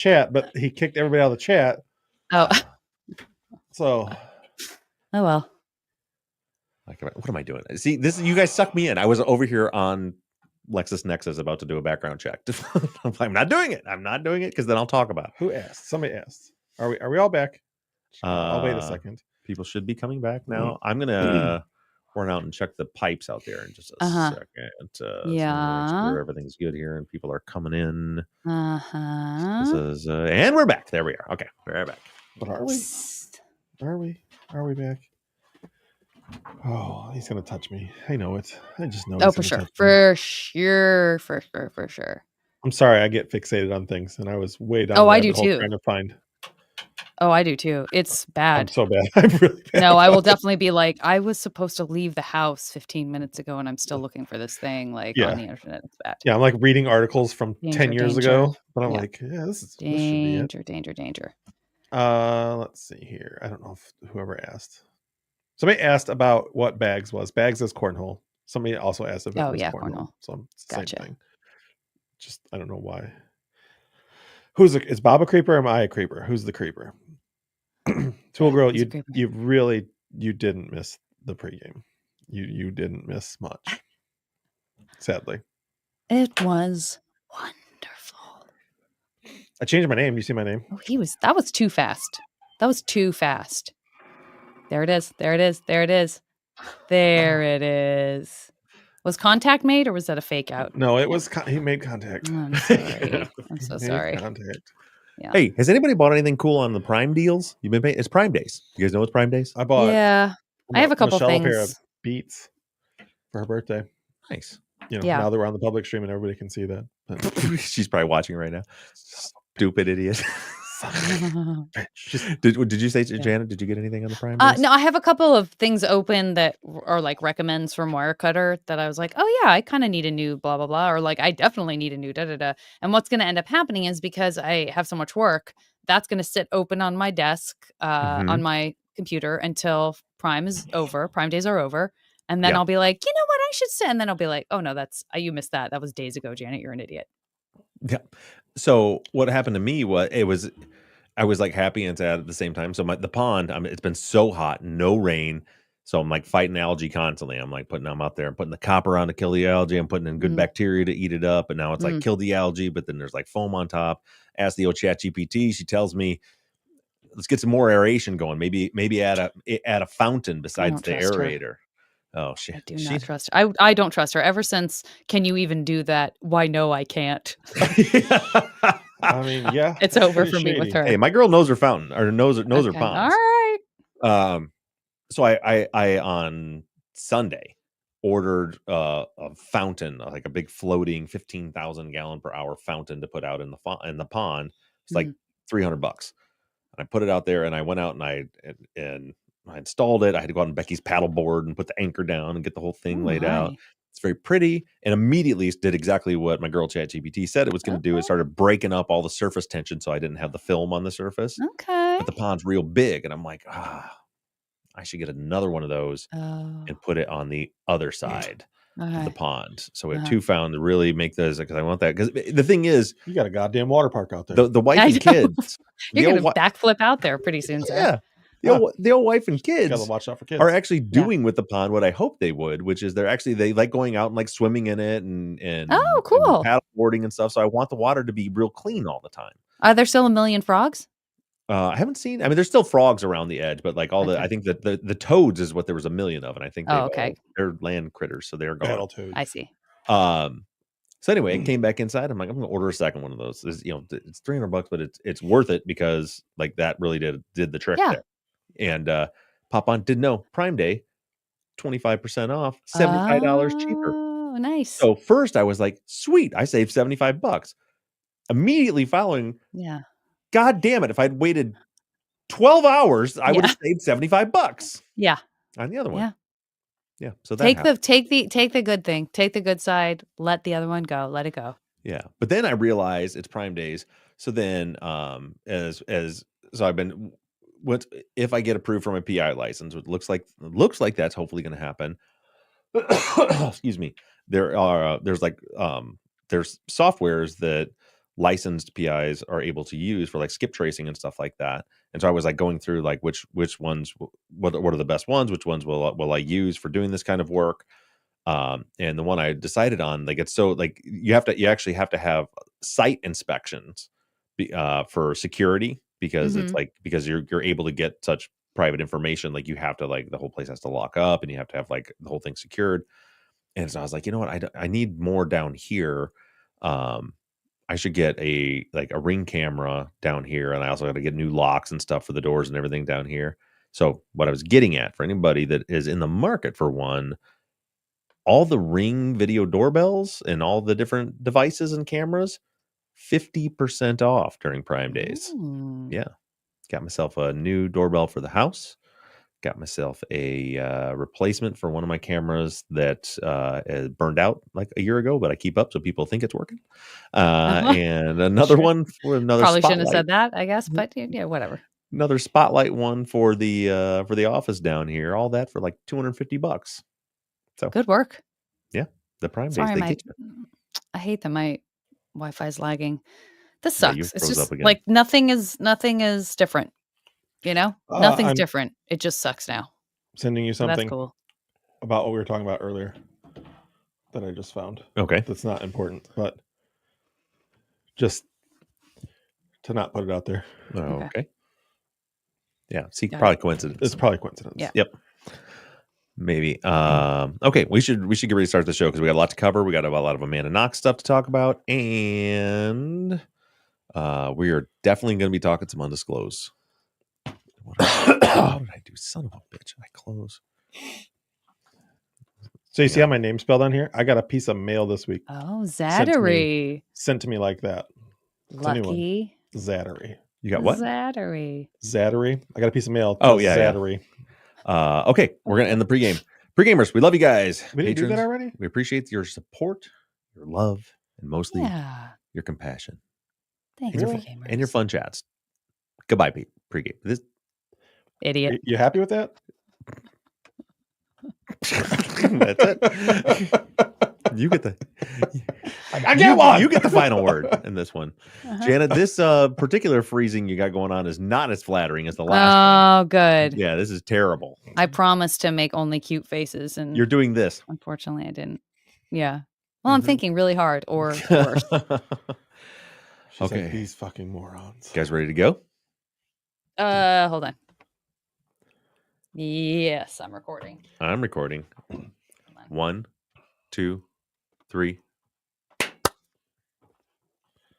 chat, but he kicked everybody out of the chat. Oh. So. Oh well. What am I doing? See, you guys suck me in. I was over here on LexisNexis about to do a background check. I'm not doing it. I'm not doing it because then I'll talk about it. Who asked? Somebody asked. Are we all back? I'll wait a second. People should be coming back now. I'm gonna run out and check the pipes out there in just a second. So make sure everything's good here and people are coming in. This is and we're back. There we are. Okay, we're back. But are we? Are we back? Oh, he's gonna touch me. I know it. I just know. Oh, for sure. For sure. I'm sorry. I get fixated on things, and I was way down. Oh, I do too. Trying to find. Oh, I do too. It's bad. I'm so bad. I'm really bad. No, I will definitely be like, I was supposed to leave the house 15 minutes ago, and I'm still looking for this thing on the internet. It's bad. Yeah, I'm like reading articles from 10 years ago, but I'm like, this should be it. Danger. Let's see here. I don't know if whoever asked. Somebody asked about what bags was. Bags is cornhole. Somebody also asked if it was cornhole. So same thing. Just I don't know why. Is Bob a creeper or am I a creeper? Who's the creeper? Tool Girl, you didn't miss the pregame. You didn't miss much. Sadly. It was wonderful. I changed my name. You see my name? Oh, that was too fast. There it is. Was contact made or was that a fake out? No, it was he made contact. Oh, I'm sorry. I'm so sorry. Contact. Yeah. Hey, has anybody bought anything cool on the Prime deals? You've been paying? It's Prime Days. You guys know it's Prime Days? I bought. Yeah, I have a couple things. A pair of Beats for her birthday. Nice. Now that we're on the public stream and everybody can see that. She's probably watching right now. Stupid idiot. Did you say, Janet, did you get anything on the Prime Days? No, I have a couple of things open that are like recommends from Wirecutter that I was like, oh yeah, I kind of need a new blah blah blah, or like I definitely need a new da da da. And what's going to end up happening is because I have so much work, that's going to sit open on my desk on my computer until Prime is over. Prime Days are over, and then I'll be like, you know what, I should sit. And then I'll be like, oh no, you missed that. That was days ago, Janet. You're an idiot. Yeah. So what happened to me was I was like happy and sad at the same time. So the pond, it's been so hot, no rain. So I'm like fighting algae constantly. I'm like I'm out there and putting the copper on to kill the algae. I'm putting in good bacteria to eat it up. And now it's like kill the algae, but then there's like foam on top. Ask the old ChatGPT. She tells me, let's get some more aeration going. Maybe add a fountain besides the aerator. Her. Oh shit! I do not trust her. I don't trust her. Ever since, can you even do that? Why no, I can't. I mean, yeah, it's over for me with her. Hey, my girl knows her fountain or knows her ponds. All right. So I on Sunday ordered a fountain, like a big floating 15,000 gallon per hour fountain to put out in the pond. It's like $300. And I put it out there, and I went out and I installed it. I had to go out on Becky's paddleboard and put the anchor down and get the whole thing laid out. It's very pretty, and immediately did exactly what my girl ChatGPT said it was going to do. It started breaking up all the surface tension, so I didn't have the film on the surface. Okay. But the pond's real big, and I'm like, I should get another one of those and put it on the other side of the pond. So we have two found to really make those, because I want that. Because the thing is, you got a goddamn water park out there. The wife and kids, you're going to backflip out there pretty soon, sir. Yeah. The old wife and kids watch out for kids are actually doing with the pond what I hope they would, which is they like going out and like swimming in it and cool, and paddleboarding and stuff. So I want the water to be real clean all the time. Are there still a million frogs? I haven't seen. I mean, there's still frogs around the edge, but like I think that the toads is what there was a million of, and I think they're land critters, so they're gone. I see. So anyway, it came back inside. I'm like, I'm gonna order a second one of those. It's $300, but it's worth it because like that really did the trick there. And Pop On didn't know Prime Day, 25% off, $75 cheaper. Oh, nice. So first I was like, sweet, I saved $75. Immediately following, God damn it, if I'd waited 12 hours, I would have saved $75. Yeah. On the other one. Yeah. So that take the good thing, take the good side, let the other one go, let it go. Yeah. But then I realized it's Prime Days. So then so I've been if I get approved for my PI license, it looks like that's hopefully going to happen. Excuse me. There's softwares that licensed PIs are able to use for like skip tracing and stuff like that. And so I was like going through like which ones, what are the best ones, which ones will I use for doing this kind of work. And the one I decided on, like, it's so like you actually have to have site inspections for security, because it's like, because you're able to get such private information, like you have to, like, the whole place has to lock up and you have to have like the whole thing secured. And so I was like, you know what, I need more down here. I should get a ring camera down here, and I also got to get new locks and stuff for the doors and everything down here. So what I was getting at, for anybody that is in the market for one, all the Ring video doorbells and all the different devices and cameras, 50% off during Prime days. Ooh. Yeah. Got myself a new doorbell for the house. Got myself a replacement for one of my cameras that burned out like a year ago, but I keep up so people think it's working. And another one for another Probably spotlight. shouldn't have said that, I guess, but yeah, whatever. Another spotlight one for the office down here. All that for like $250. So good work. Yeah, the Prime Sorry, days. I hate that my Wi-Fi is lagging. This sucks. Yeah, it's just like nothing is different. You know, nothing's different. It just sucks now. Sending you something that's cool about what we were talking about earlier that I just found. Okay, that's not important, but just to not put it out there. Okay. Yeah. See, probably coincidence. It's probably coincidence. Yeah. Yep. Maybe. Okay. We should get ready to start the show because we got a lot to cover. We got a lot of Amanda Knox stuff to talk about, and we are definitely going to be talking some undisclosed. What did I do? Son of a bitch! I close. So you see how my name's spelled on here? I got a piece of mail this week. Oh, Zattery. Sent to me like that. Lucky. Zattery. You got what? Zattery. I got a piece of mail. Oh, yeah. Zattery. Yeah. Okay. We're going to end the pregame. Pregamers, we love you guys. We didn't do that already? We appreciate your support, your love, and mostly your compassion. Thanks, pregamers. And your fun chats. Goodbye, Pete. Pregame. This idiot. You happy with that? That's it. You get the you get the final word in this one. Janet, this particular freezing you got going on is not as flattering as the last one. Oh, good. Yeah, this is terrible. I promised to make only cute faces, and you're doing this. Unfortunately, I didn't. Yeah. Well, I'm thinking really hard, or worse. Okay. Like, these fucking morons. You guys ready to go? Hold on. Yes, I'm recording. I'm recording. 1, 2, 3.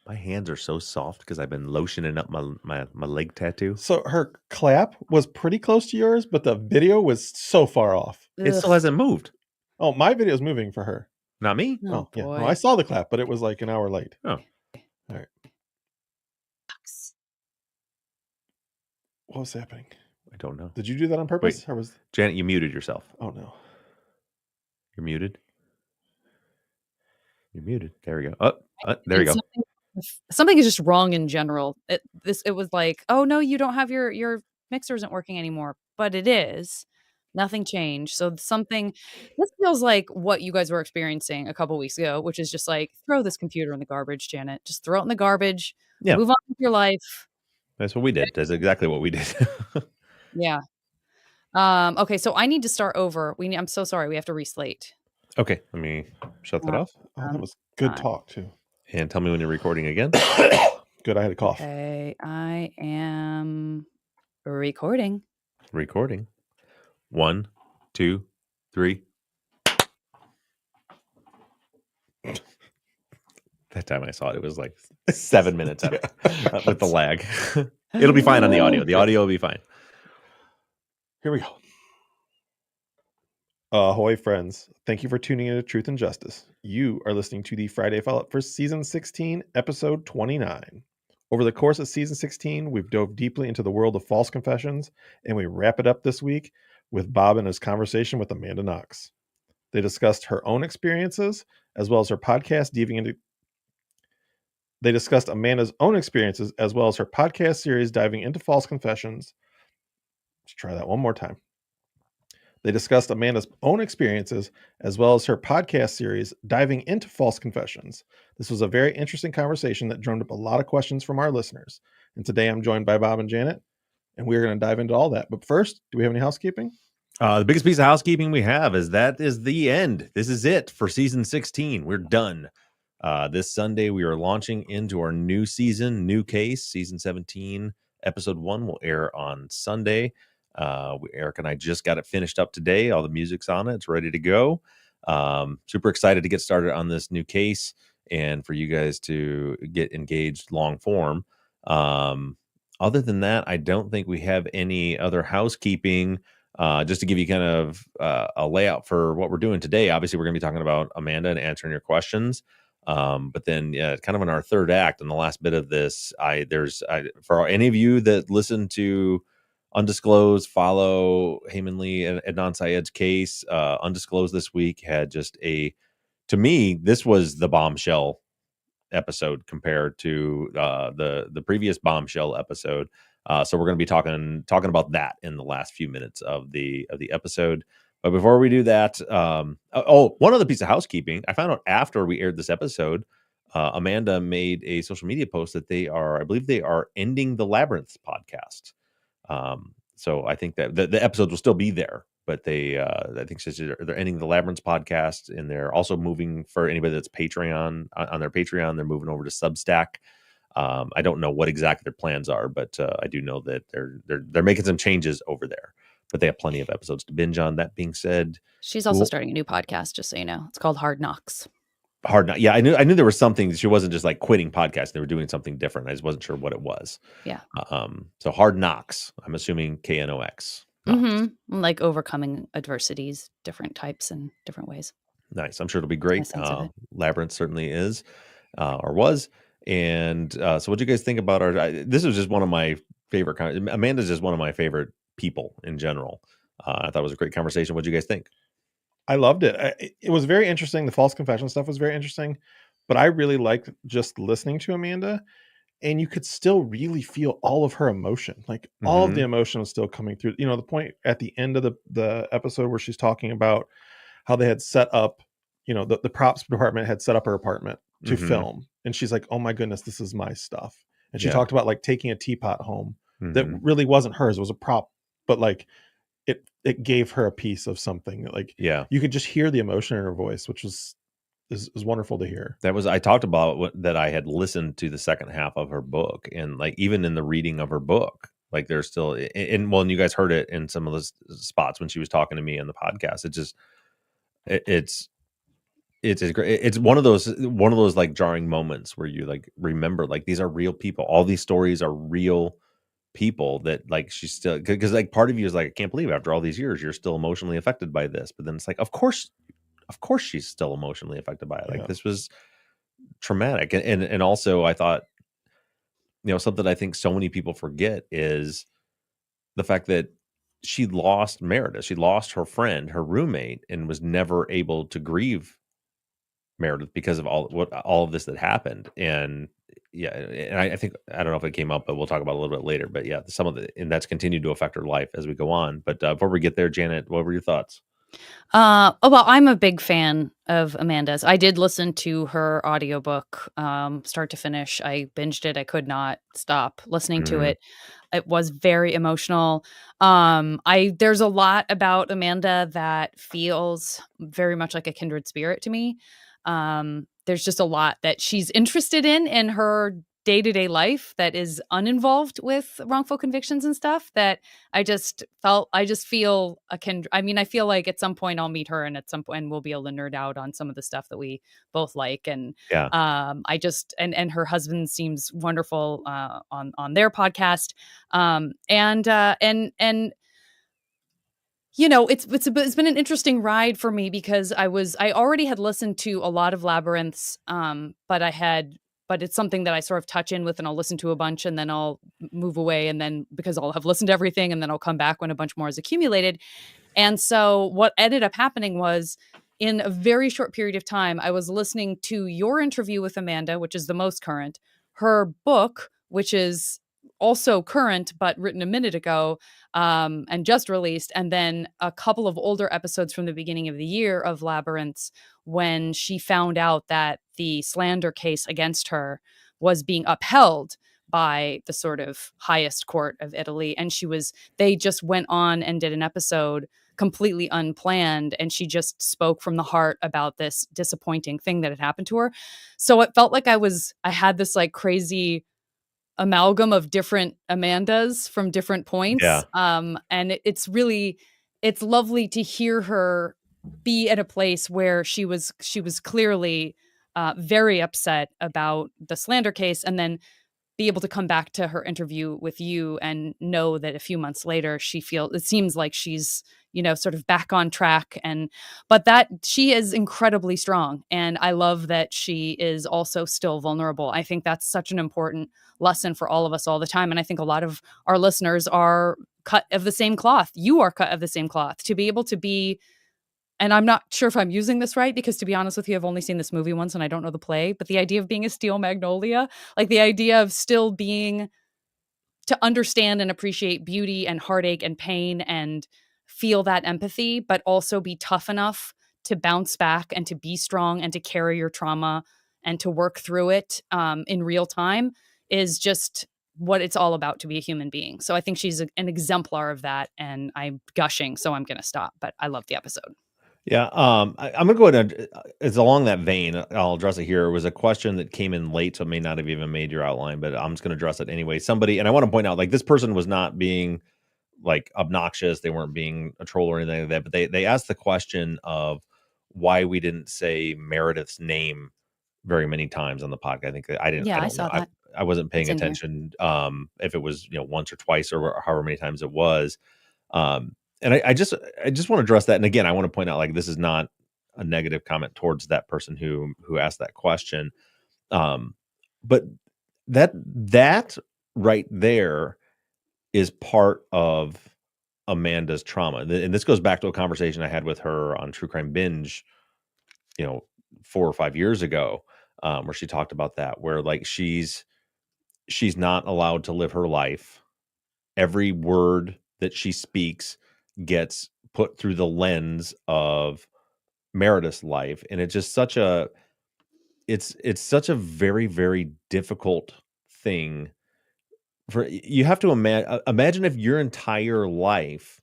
My hands are so soft because I've been lotioning up my leg tattoo. So her clap was pretty close to yours, but the video was so far off. It still hasn't moved. Oh, my video is moving for her. Not me? Oh yeah. No, I saw the clap, but it was like an hour late. Oh. All right. What was happening? I don't know. Did you do that on purpose? Wait, or was Janet, you muted yourself. Oh no. You're muted. You're muted. There we go. Oh, there you go. Something is just wrong in general. It was like, oh no, you don't have your mixer isn't working anymore, but it is. Nothing changed. So this feels like what you guys were experiencing a couple weeks ago, which is just like, throw this computer in the garbage, Janet. Just throw it in the garbage. Yeah. Move on with your life. That's what we did. That's exactly what we did. Yeah. Okay, so I need to start over. I'm so sorry. We have to reslate. Okay, let me shut that off. Oh, that was good talk too. And tell me when you're recording again. Good, I had a cough. Okay, I am recording. Recording. 1, 2, 3. That time I saw it, it was like 7 minutes out with the lag. It'll be fine on the audio. The audio will be fine. Here we go. Ahoy, friends. Thank you for tuning in to Truth and Justice. You are listening to the Friday follow-up for Season 16, Episode 29. Over the course of Season 16, we've dove deeply into the world of false confessions, and we wrap it up this week with Bob and his conversation with Amanda Knox. They discussed her own experiences, as well as her podcast They discussed Amanda's own experiences, as well as her podcast series diving into false confessions. Let's try that one more time. They discussed Amanda's own experiences as well as her podcast series, diving into false confessions. This was a very interesting conversation that drummed up a lot of questions from our listeners. And today I'm joined by Bob and Janet, and we're going to dive into all that. But first, do we have any housekeeping? The biggest piece of housekeeping we have is the end. This is it for season 16. We're done. This Sunday, we are launching into our new season, new case. Season 17, episode 1 will air on Sunday. Eric and I just got it finished up today. All the music's on it. It's ready to go. Super excited to get started on this new case and for you guys to get engaged long form. Other than that, I don't think we have any other housekeeping. Just to give you kind of a layout for what we're doing today. Obviously, we're going to be talking about Amanda and answering your questions. But then kind of in our third act, in the last bit of this, for any of you that listen to Undisclosed, follow Heyman Lee and Adnan Syed's case, Undisclosed this week had just to me, this was the bombshell episode compared to the previous bombshell episode. So we're going to be talking about that in the last few minutes of the episode. But before we do that, one other piece of housekeeping. I found out after we aired this episode, Amanda made a social media post that I believe they are ending the Labyrinth podcast. So I think that the episode will still be there, but I think they're ending the Labyrinth podcast, and they're also moving, for anybody that's Patreon on their Patreon, they're moving over to Substack. I don't know what exactly their plans are, but I do know that they're making some changes over there. But they have plenty of episodes to binge on. That being said, she's also starting a new podcast, just so you know. It's called Hard Knocks. Hard Knocks. Yeah, I knew there was something. She wasn't just like quitting podcast. They were doing something different. I just wasn't sure what it was. Yeah. So Hard Knocks. I'm assuming KNOX. Like overcoming adversities, different types and different ways. Nice. I'm sure it'll be great. Labyrinth certainly is, or was. And so what do you guys think about this was just one of my favorite, Amanda's just one of my favorite people in general. I thought it was a great conversation. What do you guys think? I loved it. It was very interesting. The false confession stuff was very interesting, but I really liked just listening to Amanda, and you could still really feel all of her emotion. Like all of the emotion was still coming through. You know, the point at the end of the episode where she's talking about how they had set up, you know, the props department had set up her apartment to film. And she's like, oh my goodness, this is my stuff. And she talked about like taking a teapot home that really wasn't hers. It was a prop, but like it gave her a piece of something. Like, you could just hear the emotion in her voice, which is wonderful to hear. I talked about that I had listened to the second half of her book, and like even in the reading of her book, like there's still, and you guys heard it in some of the spots when she was talking to me on the podcast. It's great. It's one of those like jarring moments where you like remember, like, these are real people. All these stories are real people that, like, she's still, because like part of you is like, I can't believe after all these years you're still emotionally affected by this. But then it's like, of course she's still emotionally affected by it. Like, this was traumatic. And also I thought, you know, something I think so many people forget is the fact that she lost Meredith. She lost her friend, her roommate, and was never able to grieve Meredith because of all of this that happened. And and I think, I don't know if it came up, but we'll talk about it a little bit later. But yeah, and that's continued to affect her life as we go on. But before we get there, Janet, what were your thoughts? Well, I'm a big fan of Amanda's. I did listen to her audiobook, start to finish. I binged it. I could not stop listening to it. It was very emotional. There's a lot about Amanda that feels very much like a kindred spirit to me. There's just a lot that she's interested in her day-to-day life that is uninvolved with wrongful convictions and stuff, that I just feel I feel like at some point I'll meet her, and at some point we'll be able to nerd out on some of the stuff that we both like. And and her husband seems wonderful on their podcast. And you know, it's been an interesting ride for me because I already had listened to a lot of Labyrinths, but it's something that I sort of touch in with, and I'll listen to a bunch and then I'll move away, and then because I'll have listened to everything, and then I'll come back when a bunch more is accumulated. And so what ended up happening was, in a very short period of time, I was listening to your interview with Amanda, which is the most current, her book, which is also current, but written a minute ago, and just released. And then a couple of older episodes from the beginning of the year of Labyrinths, when she found out that the slander case against her was being upheld by the sort of highest court of Italy. And they just went on and did an episode completely unplanned, and she just spoke from the heart about this disappointing thing that had happened to her. So it felt like I had this like crazy amalgam of different Amandas from different points. Yeah. And it's lovely to hear her be at a place where she was clearly very upset about the slander case, and then be able to come back to her interview with you and know that a few months later it seems like she's, sort of back on track. But that she is incredibly strong. And I love that she is also still vulnerable. I think that's such an important lesson for all of us all the time. And I think a lot of our listeners are cut of the same cloth. You are cut of the same cloth to be able to be. And I'm not sure if I'm using this right, because to be honest with you, I've only seen this movie once and I don't know the play, but the idea of being a steel magnolia, like the idea of still being, to understand and appreciate beauty and heartache and pain and feel that empathy, but also be tough enough to bounce back and to be strong and to carry your trauma and to work through it in real time, is just what it's all about to be a human being. So I think she's an exemplar of that, and I'm gushing, so I'm going to stop, but I love the episode. Yeah, I'm gonna go ahead and it's along that vein. I'll address it here. It was a question that came in late, so it may not have even made your outline, but I'm just gonna address it anyway. Somebody, and I want to point out, like, this person was not being like obnoxious. They weren't being a troll or anything like that, but they asked the question of why we didn't say Meredith's name very many times on the podcast. I think I didn't. Yeah, I I don't saw know. that. I wasn't paying It's in here. attention. If it was once or twice or however many times it was. And I just want to address that. And again, I want to point out, like, this is not a negative comment towards that person who asked that question. But that right there is part of Amanda's trauma. And this goes back to a conversation I had with her on True Crime Binge, 4 or 5 years ago, where she talked about that, where like she's not allowed to live her life. Every word that she speaks gets put through the lens of Meredith's life, and it's just such a it's such a very, very difficult thing for you have to imagine if your entire life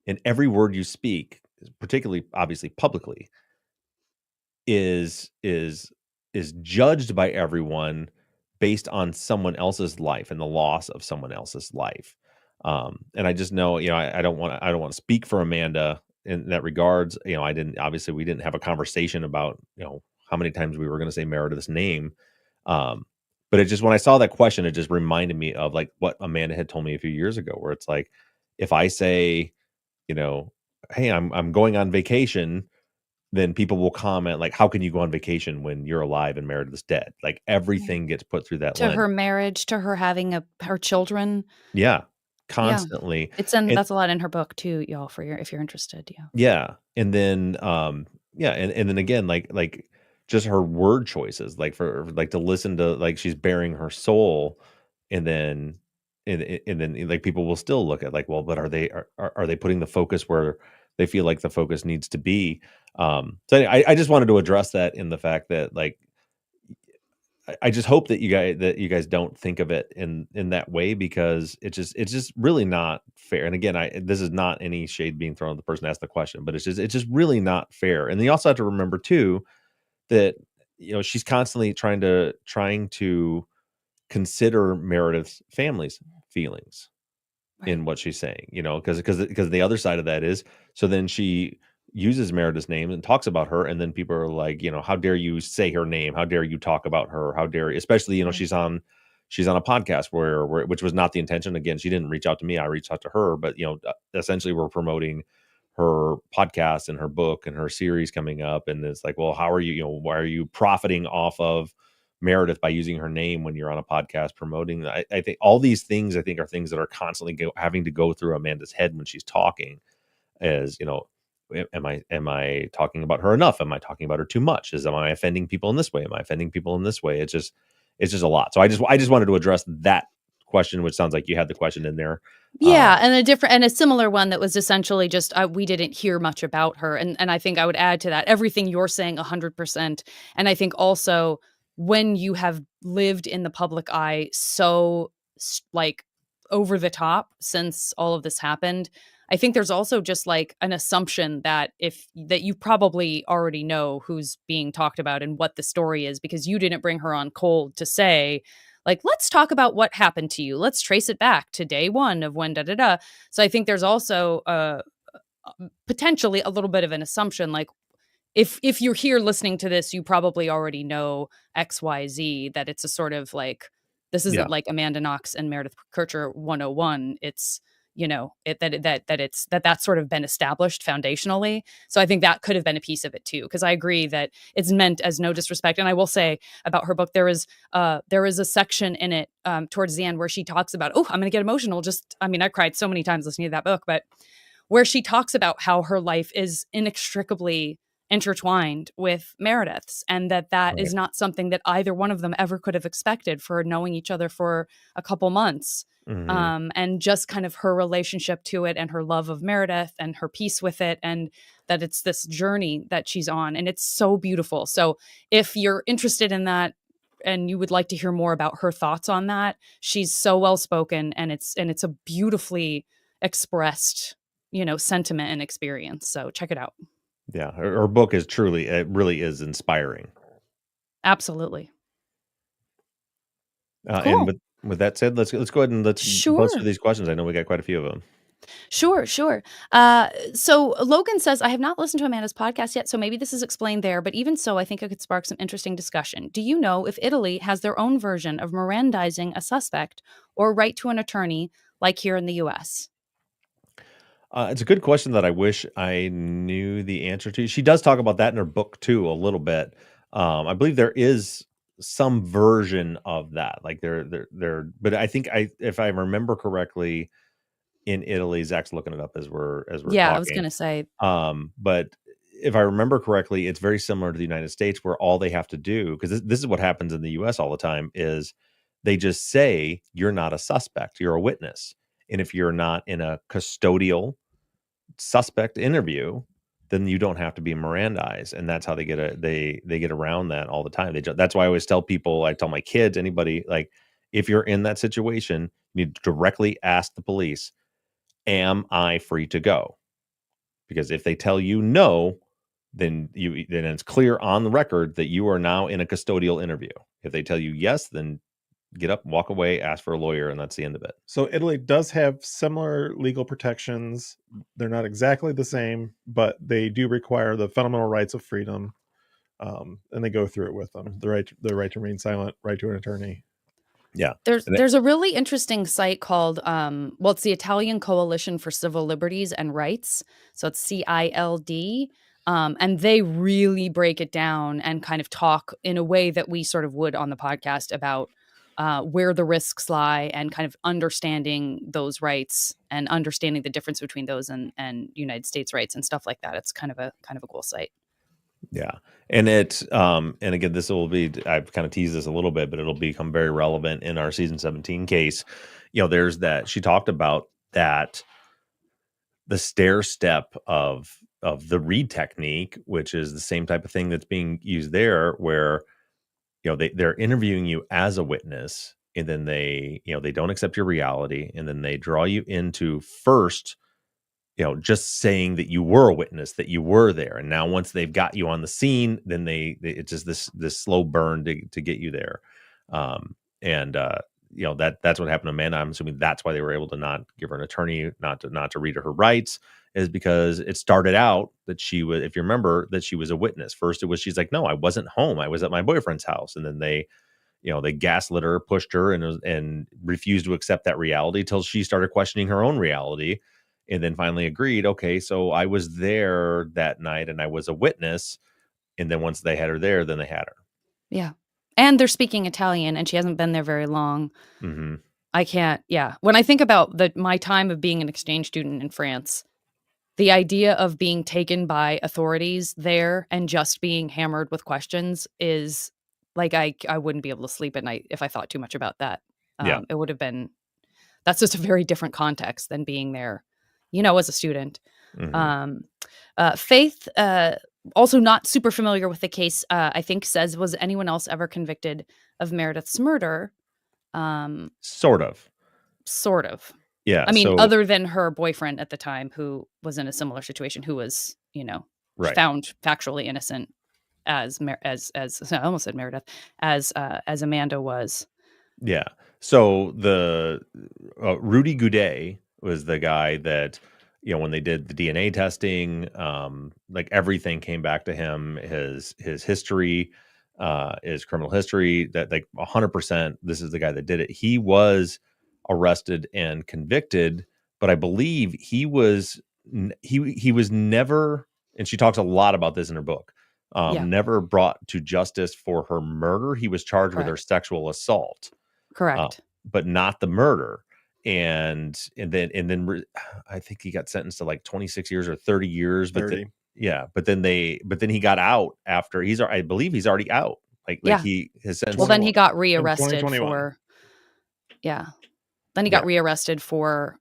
and every word you speak, particularly obviously publicly, is judged by everyone based on someone else's life and the loss of someone else's life. And I just know, I don't want to speak for Amanda in that regards. We didn't have a conversation about, how many times we were going to say Meredith's name. But it just, when I saw that question, it just reminded me of like what Amanda had told me a few years ago, where it's like, if I say, hey, I'm going on vacation, then people will comment like, how can you go on vacation when you're alive and Meredith's dead? Like everything gets put through that To lens. her marriage, to her having her children. Yeah. Constantly. That's a lot in her book too, y'all, if you're interested. Yeah. Yeah. And then and then again, like just her word choices, like for like to listen to, like, she's bearing her soul, and then and then like people will still look at like, well, but are they putting the focus where they feel like the focus needs to be? So anyway, I just wanted to address that in the fact that, like, I just hope that you guys don't think of it in that way, because it's just really not fair. And again, this is not any shade being thrown at the person who asked the question, but it's just really not fair. And then you also have to remember too that she's constantly trying to consider Meredith's family's feelings in what she's saying, because the other side of that is, so then she uses Meredith's name and talks about her, and then people are like, how dare you say her name? How dare you talk about her? How dare you? Especially, Right. she's on a podcast where which was not the intention. Again, she didn't reach out to me. I reached out to her, but essentially we're promoting her podcast and her book and her series coming up, and it's like, well, how are you? Why are you profiting off of Meredith by using her name when you're on a podcast promoting? I think all these things, are things that are constantly having to go through Amanda's head when she's talking. As am I talking about her enough? Am I talking about her too much? Am I offending people in this way? Am I offending people in this way? It's just a lot. So I just wanted to address that question, which sounds like you had the question in there. Yeah, and a similar one that was essentially just we didn't hear much about her, and I think I would add to that everything you're saying 100%, and I think also when you have lived in the public eye so like over the top since all of this happened, I think there's also just like an assumption that that you probably already know who's being talked about and what the story is because you didn't bring her on cold to say like, let's talk about what happened to you. Let's trace it back to day one of when da da da. So I think there's also potentially a little bit of an assumption, like if you're here listening to this, you probably already know XYZ, that it's a sort of like this isn't like Amanda Knox and Meredith Kercher 101. It's that's sort of been established foundationally. So I think that could have been a piece of it too, because I agree that it's meant as no disrespect. And I will say about her book, there is a section in it towards the end where she talks about, oh, I'm going to get emotional. I cried so many times listening to that book, but where she talks about how her life is inextricably intertwined with Meredith's, and that right. is not something that either one of them ever could have expected for knowing each other for a couple months. Mm-hmm. And just kind of her relationship to it and her love of Meredith and her peace with it, and that it's this journey that she's on, and it's so beautiful. So if you're interested in that and you would like to hear more about her thoughts on that, she's so well spoken, and it's a beautifully expressed, sentiment and experience. So check it out. Yeah, her book is truly, it really is inspiring. Absolutely. Cool. And with that said, let's go ahead and let's buzz through these questions. I know we got quite a few of them. Sure. So Logan says, I have not listened to Amanda's podcast yet, so maybe this is explained there, but even so, I think it could spark some interesting discussion. Do you know if Italy has their own version of Mirandizing a suspect or right to an attorney like here in the U.S.? It's a good question that I wish I knew the answer to. She does talk about that in her book too, a little bit. I believe there is some version of that, like but I think if I remember correctly, in Italy, Zach's looking it up as we're talking. I was gonna say. But if I remember correctly, it's very similar to the United States, where all they have to do, because this is what happens in the U.S. all the time, is they just say you're not a suspect, you're a witness, and if you're not in a custodial suspect interview, then you don't have to be Mirandized, and that's how they get around that all the time. That's why I always tell people, I tell my kids, anybody, like, if you're in that situation, you need to directly ask the police, am I free to go? Because if they tell you no, then it's clear on the record that you are now in a custodial interview. If they tell you yes, then get up, walk away, ask for a lawyer, and that's the end of it. So Italy does have similar legal protections. They're not exactly the same, but they do require the fundamental rights of freedom, and they go through it with them. The right to remain silent, right to an attorney. Yeah. There's a really interesting site called, it's the Italian Coalition for Civil Liberties and Rights. So it's CILD. And they really break it down and kind of talk in a way that we sort of would on the podcast about where the risks lie and kind of understanding those rights and understanding the difference between those and United States rights and stuff like that. It's kind of a cool site. Yeah. And and again, this will be, I've kind of teased this a little bit, but it'll become very relevant in our season 17 case. There's that, she talked about that, the stair step of the read technique, which is the same type of thing that's being used there, where, they're interviewing you as a witness, and then they don't accept your reality. And then they draw you into first, just saying that you were a witness, that you were there. And now once they've got you on the scene, then it's just this slow burn to get you there. That's what happened to Amanda. I'm assuming that's why they were able to not give her an attorney, not to read her rights, is because it started out that she was, if you remember, that she was a witness. First it was, she's like, no, I wasn't home, I was at my boyfriend's house. And then they gaslit her, pushed her, and refused to accept that reality till she started questioning her own reality. And then finally agreed, okay, so I was there that night and I was a witness. And then once they had her there, then they had her. Yeah. And they're speaking Italian, and she hasn't been there very long. Mm-hmm. I can't, when I think about my time of being an exchange student in France, the idea of being taken by authorities there and just being hammered with questions is like, I wouldn't be able to sleep at night if I thought too much about that. It would have been that's just a very different context than being there, as a student. Faith, also not super familiar with the case, I think says, was anyone else ever convicted of Meredith's murder? Sort of. Yeah. I mean, other than her boyfriend at the time, who was in a similar situation, who was, found factually innocent as I almost said Meredith, as Amanda was. Yeah. So the Rudy Goudet was the guy that, when they did the DNA testing, like everything came back to him, his history, his criminal history, that like 100%, this is the guy that did it. He was arrested and convicted, but I believe he was never, and she talks a lot about this in her book, never brought to justice for her murder. He was charged with her sexual assault. Correct. But not the murder. And then I think he got sentenced to like 26 years or 30 years. But 30. but then he got out after I believe he's already out. Like his sentence. Well, then he got rearrested for. Yeah. Then he got rearrested for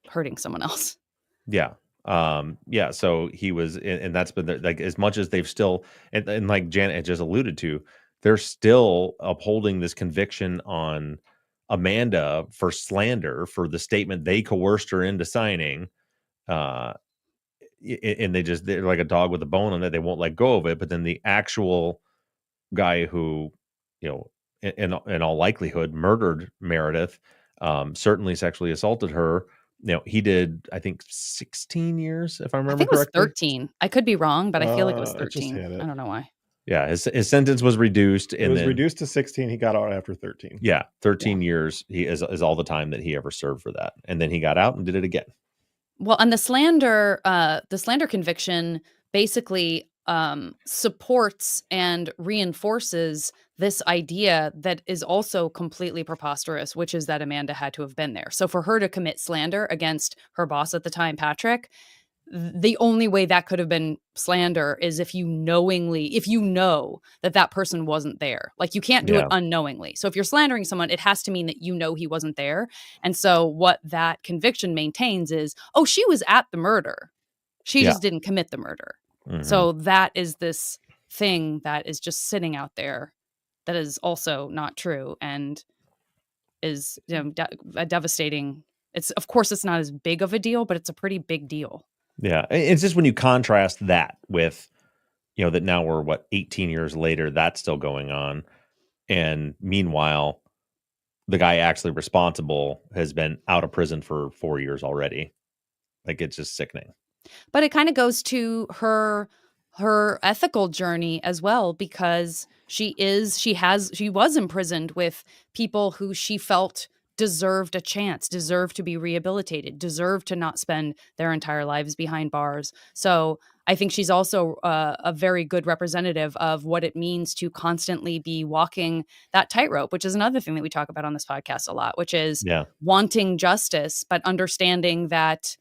hurting someone else. Yeah. So he was, and that's been like, as much as they've still, and like Janet had just alluded to, they're still upholding this conviction on Amanda for slander, for the statement they coerced her into signing. And they're like a dog with a bone on it. They won't let go of it. But then the actual guy who, in all likelihood murdered Meredith, certainly sexually assaulted her. He did, I think, 16 years, if I remember correctly. It was 13. I could be wrong, but I feel like it was 13. I don't know why. Yeah, his sentence was reduced. It was reduced to 16. He got out after 13. Yeah, 13 years he is all the time that he ever served for that. And then he got out and did it again. Well, and the slander conviction basically supports and reinforces this idea that is also completely preposterous, which is that Amanda had to have been there. So for her to commit slander against her boss at the time, Patrick, the only way that could have been slander is if you know that person wasn't there. Like, you can't do it unknowingly. So if you're slandering someone, it has to mean that he wasn't there. And so what that conviction maintains is, she was at the murder. She just didn't commit the murder. Mm-hmm. So that is this thing that is just sitting out there that is also not true and is a devastating. Of course it's not as big of a deal, but it's a pretty big deal. Yeah, it's just when you contrast that with, that now we're 18 years later, that's still going on. And meanwhile, the guy actually responsible has been out of prison for 4 years already. Like, it's just sickening. But it kind of goes to her ethical journey as well, because she was imprisoned with people who she felt deserved a chance, deserved to be rehabilitated, deserved to not spend their entire lives behind bars. So I think she's also a very good representative of what it means to constantly be walking that tightrope, which is another thing that we talk about on this podcast a lot, which is wanting justice, but understanding that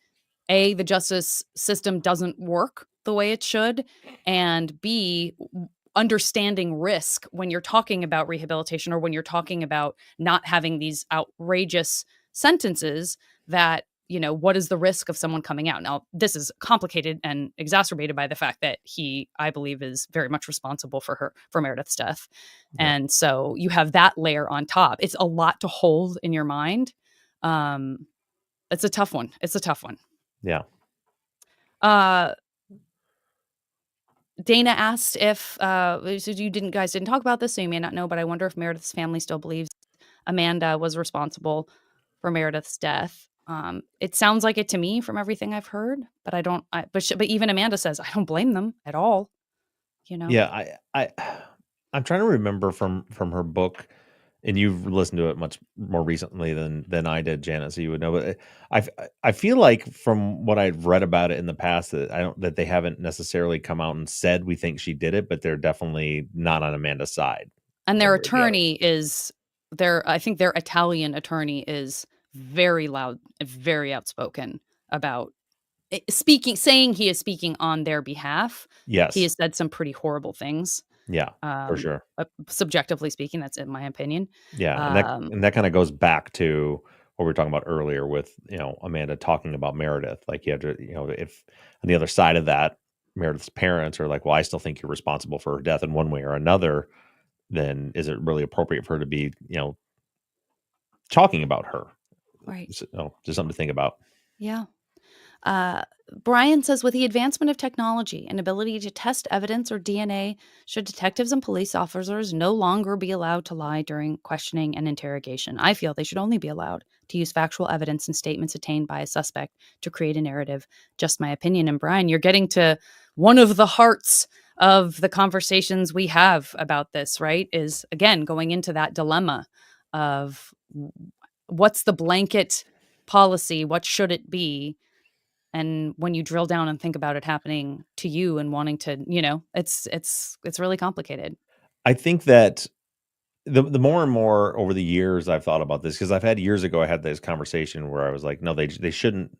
A, the justice system doesn't work the way it should, and B, understanding risk when you're talking about rehabilitation, or when you're talking about not having these outrageous sentences, that, what is the risk of someone coming out? Now, this is complicated and exacerbated by the fact that he, I believe, is very much responsible for Meredith's death. Yeah. And so you have that layer on top. It's a lot to hold in your mind. It's a tough one. Yeah. Dana asked if you guys didn't talk about this, so you may not know, but I wonder if Meredith's family still believes Amanda was responsible for Meredith's death. It sounds like it to me from everything I've heard, but I don't. But even Amanda says, I don't blame them at all. Yeah, I'm trying to remember from her book, and you've listened to it much more recently than I did, Janet, so you would know. But I feel like from what I've read about it in the past, that they haven't necessarily come out and said we think she did it, but they're definitely not on Amanda's side. And their attorney I think their Italian attorney is very loud, very outspoken about saying he is speaking on their behalf. Yes, he has said some pretty horrible things. Yeah, for sure. Subjectively speaking, that's in my opinion. Yeah, and that kind of goes back to what we were talking about earlier with, Amanda talking about Meredith. Like, you have to, if on the other side of that, Meredith's parents are like, well, I still think you're responsible for her death in one way or another, then is it really appropriate for her to be, talking about her? Right. So, just something to think about. Yeah. Brian says, with the advancement of technology and ability to test evidence or DNA, should detectives and police officers no longer be allowed to lie during questioning and interrogation? I feel they should only be allowed to use factual evidence and statements attained by a suspect to create a narrative. Just my opinion. And Brian, you're getting to one of the hearts of the conversations we have about this, right? Is, again, going into that dilemma of what's the blanket policy? What should it be? And when you drill down and think about it happening to you and wanting to, it's really complicated. I think that the more and more over the years I've thought about this, because I've had years ago, I had this conversation where I was like, no, they shouldn't.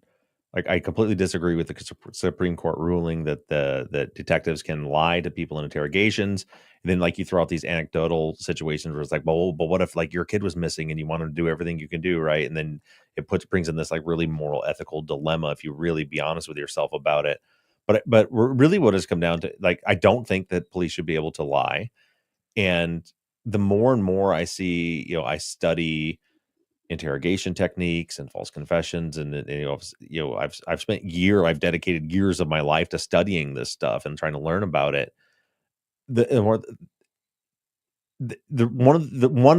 Like, I completely disagree with the Supreme Court ruling that that detectives can lie to people in interrogations. And then, like, you throw out these anecdotal situations where it's like, well, but what if, like, your kid was missing and you wanted to do everything you can do, right? And then it brings in this, like, really moral, ethical dilemma if you really be honest with yourself about it. But really, what has come down to, like, I don't think that police should be able to lie. And the more and more I see, I study interrogation techniques and false confessions, and I've dedicated years of my life to studying this stuff and trying to learn about it. One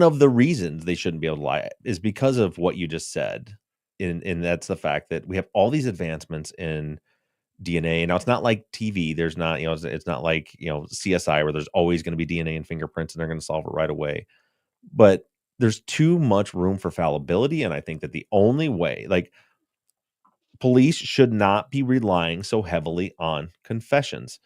of the reasons they shouldn't be able to lie is because of what you just said, and that's the fact that we have all these advancements in DNA. Now, it's not like TV. There's not, it's not like, CSI, where there's always going to be DNA and fingerprints and they're going to solve it right away. But there's too much room for fallibility. And I think that the only way, like, police should not be relying so heavily on confessions.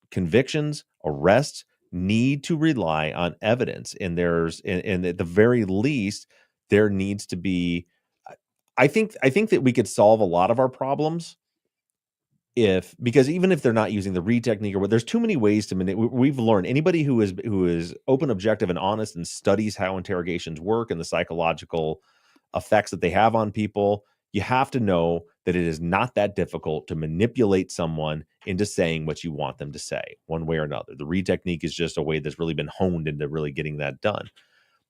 Convictions, arrests need to rely on evidence. And and at the very least, there needs to be, I think that we could solve a lot of our problems because even if they're not using the read technique or what, there's too many ways to manipulate. We've learned, anybody who is open, objective, and honest and studies how interrogations work and the psychological effects that they have on people, you have to know that it is not that difficult to manipulate someone into saying what you want them to say, one way or another. The read technique is just a way that's really been honed into really getting that done.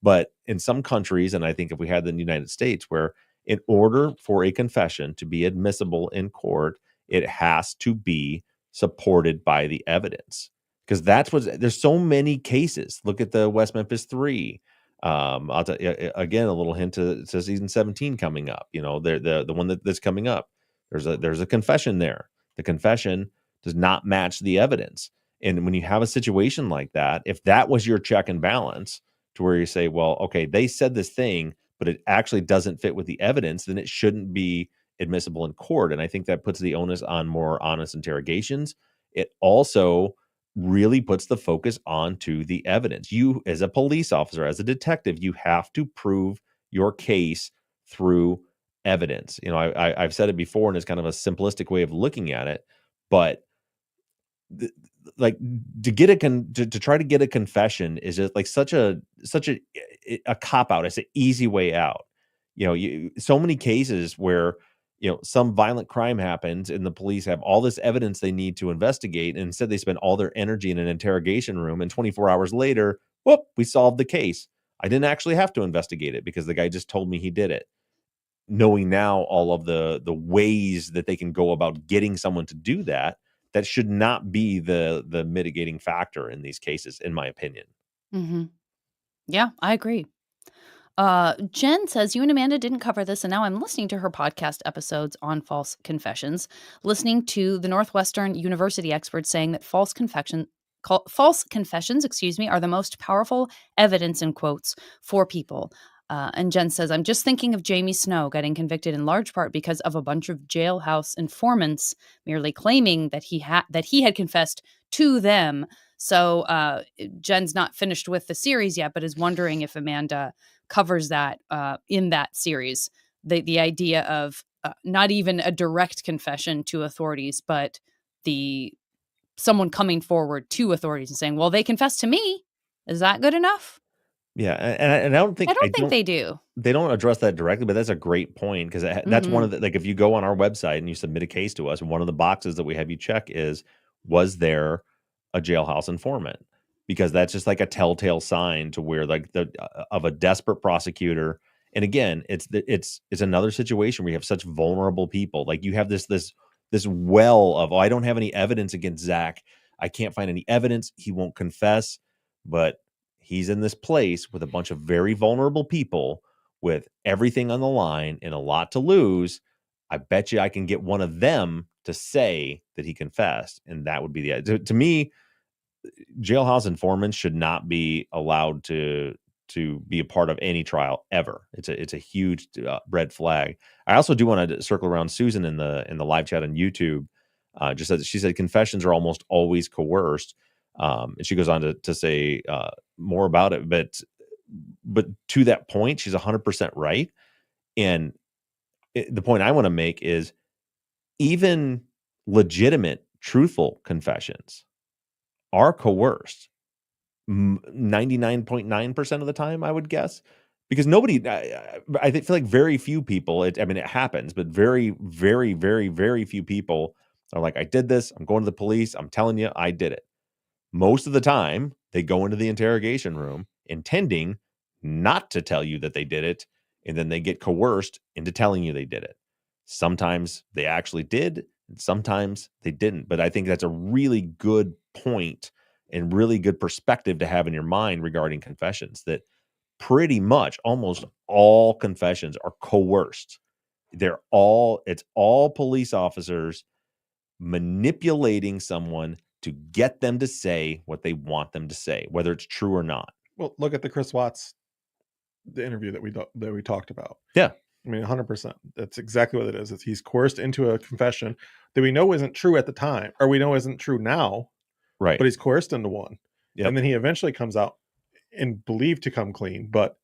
But in some countries, and I think if we had in the United States, where in order for a confession to be admissible in court, it has to be supported by the evidence. Because there's so many cases. Look at the West Memphis 3. I'll tell you, again, a little hint to season 17 coming up. The one that's coming up. There's a confession there. The confession does not match the evidence. And when you have a situation like that, if that was your check and balance, to where you say, well, okay, they said this thing, but it actually doesn't fit with the evidence, then it shouldn't be admissible in court. And I think that puts the onus on more honest interrogations. It also really puts the focus onto the evidence. You, as a police officer, as a detective, you have to prove your case through evidence. I've said it before, and it's kind of a simplistic way of looking at it, but like, to try to get a confession is just like such a cop out. It's an easy way out. So many cases where some violent crime happens and the police have all this evidence they need to investigate, and instead they spend all their energy in an interrogation room, and 24 hours later, whoop, we solved the case. I didn't actually have to investigate it because the guy just told me he did it. Knowing now all of the ways that they can go about getting someone to do that, that should not be the mitigating factor in these cases, in my opinion. Mm-hmm. Yeah, I agree. Jen says, you and Amanda didn't cover this, and now I'm listening to her podcast episodes on false confessions, listening to the Northwestern University experts saying that false confessions, are the most powerful evidence, in quotes, for people. And Jen says, I'm just thinking of Jamie Snow getting convicted in large part because of a bunch of jailhouse informants merely claiming that he had confessed to them. So Jen's not finished with the series yet, but is wondering if Amanda covers that in that series. The idea of not even a direct confession to authorities, but someone coming forward to authorities and saying, well, they confessed to me. Is that good enough? Yeah, and I don't think they do. They don't address that directly, but that's a great point because that's one of the, like, if you go on our website and you submit a case to us, one of the boxes that we have you check is, was there a jailhouse informant? Because that's just like a telltale sign to where, like, the of a desperate prosecutor. And again, it's another situation where you have such vulnerable people. Like, you have this well of, oh, I don't have any evidence against Zach. I can't find any evidence. He won't confess, but he's in this place with a bunch of very vulnerable people with everything on the line and a lot to lose. I bet you I can get one of them to say that he confessed. And that would be to me, jailhouse informants should not be allowed to be a part of any trial ever. It's a huge red flag. I also do want to circle around Susan in the live chat on YouTube. Just as she said, confessions are almost always coerced. And she goes on to say more about it, but to that point, she's 100% right. And the point I want to make is, even legitimate, truthful confessions are coerced 99.9% of the time, I would guess, because nobody, I feel like very few people, it happens, but very, very, very, very few people are like, I did this. I'm going to the police. I'm telling you, I did it. Most of the time, they go into the interrogation room intending not to tell you that they did it, and then they get coerced into telling you they did it. Sometimes they actually did, and sometimes they didn't. But I think that's a really good point and really good perspective to have in your mind regarding confessions, that pretty much almost all confessions are coerced. It's all police officers manipulating someone to get them to say what they want them to say, whether it's true or not. Well, look at the Chris Watts, the interview that we talked about. Yeah. 100%. That's exactly what it is. He's coerced into a confession that we know isn't true at the time, or we know isn't true now. Right. But he's coerced into one. Yep. And then he eventually comes out and believed to come clean, but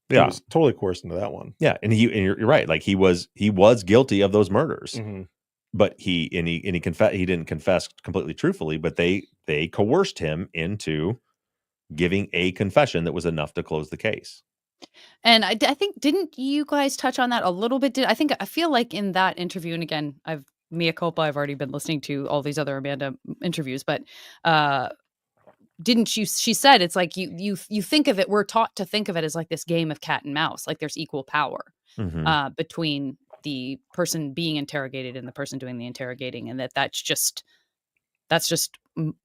he was totally coerced into that one. Yeah. And you're right. Like, he was guilty of those murders. Mm-hmm. But he didn't confess completely truthfully, but they coerced him into giving a confession that was enough to close the case. And I think, didn't you guys touch on that a little bit? I feel like in that interview, and again, mea culpa, I've already been listening to all these other Amanda interviews, but didn't you, she said, it's like you think of it, we're taught to think of it as like this game of cat and mouse, like there's equal power between the person being interrogated and the person doing the interrogating, and that's just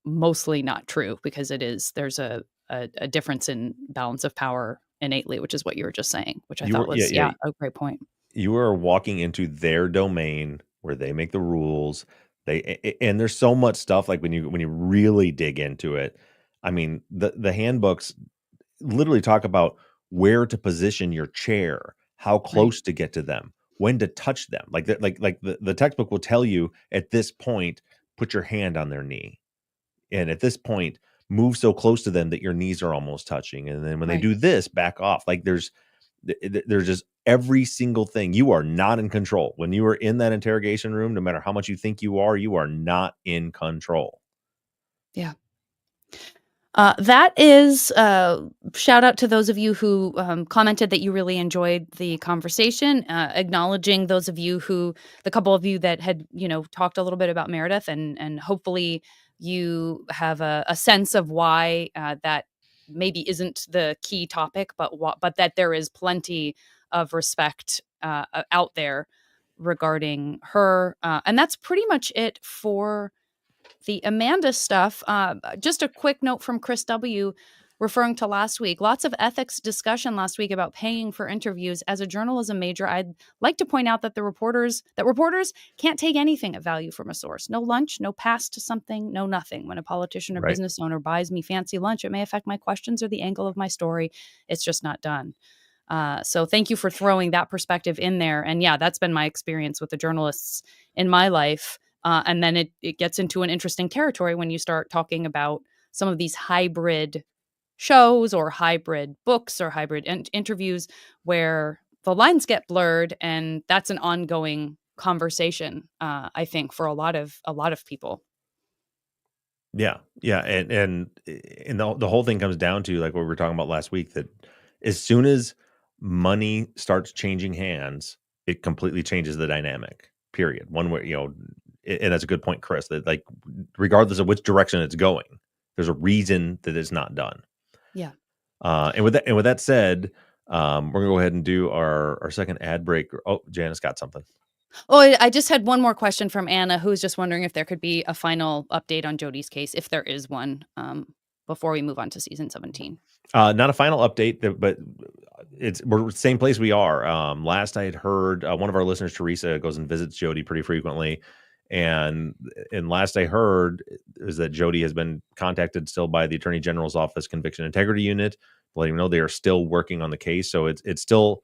mostly not true, because there's a difference in balance of power innately, which is what you were just saying, which I thought was a great point. You are walking into their domain where they make the rules. And there's so much stuff, like, when you really dig into it. I mean, the handbooks literally talk about where to position your chair, how close to get to them, when to touch them. Like the textbook will tell you, at this point, put your hand on their knee. And at this point, move so close to them that your knees are almost touching. And then when they do this, back off. Like, there's just every single thing. You are not in control. When you are in that interrogation room, no matter how much you think you are not in control. Yeah. That is shout out to those of you who commented that you really enjoyed the conversation, acknowledging those of you the couple of you that had, talked a little bit about Meredith, and hopefully you have a sense of why that maybe isn't the key topic, but that there is plenty of respect out there regarding her. And that's pretty much it for the Amanda stuff. Just a quick note from Chris W. referring to last week. Lots of ethics discussion last week about paying for interviews. As a journalism major, I'd like to point out that reporters can't take anything of value from a source. No lunch, no pass to something, no nothing. When a politician or business owner buys me fancy lunch, it may affect my questions or the angle of my story. It's just not done. So thank you for throwing that perspective in there. And yeah, that's been my experience with the journalists in my life. And then it gets into an interesting territory when you start talking about some of these hybrid shows or hybrid books or hybrid interviews where the lines get blurred, and that's an ongoing conversation, I think, for a lot of people. Yeah. And the whole thing comes down to like what we were talking about last week, that as soon as money starts changing hands, it completely changes the dynamic, period. One way, and that's a good point, Chris, that like regardless of which direction it's going, there's a reason that it's not done. Yeah. And with that said, we're gonna go ahead and do our second ad break. Oh, Janice got something. Oh, I just had one more question from Anna, who's just wondering if there could be a final update on Jody's case, if there is one, before we move on to season 17. Not a final update, but we're the same place we are. Last I had heard, one of our listeners, Teresa, goes and visits Jody pretty frequently, and last I heard is that Jody has been contacted still by the Attorney General's Office Conviction Integrity Unit, letting them know they are still working on the case. So it's still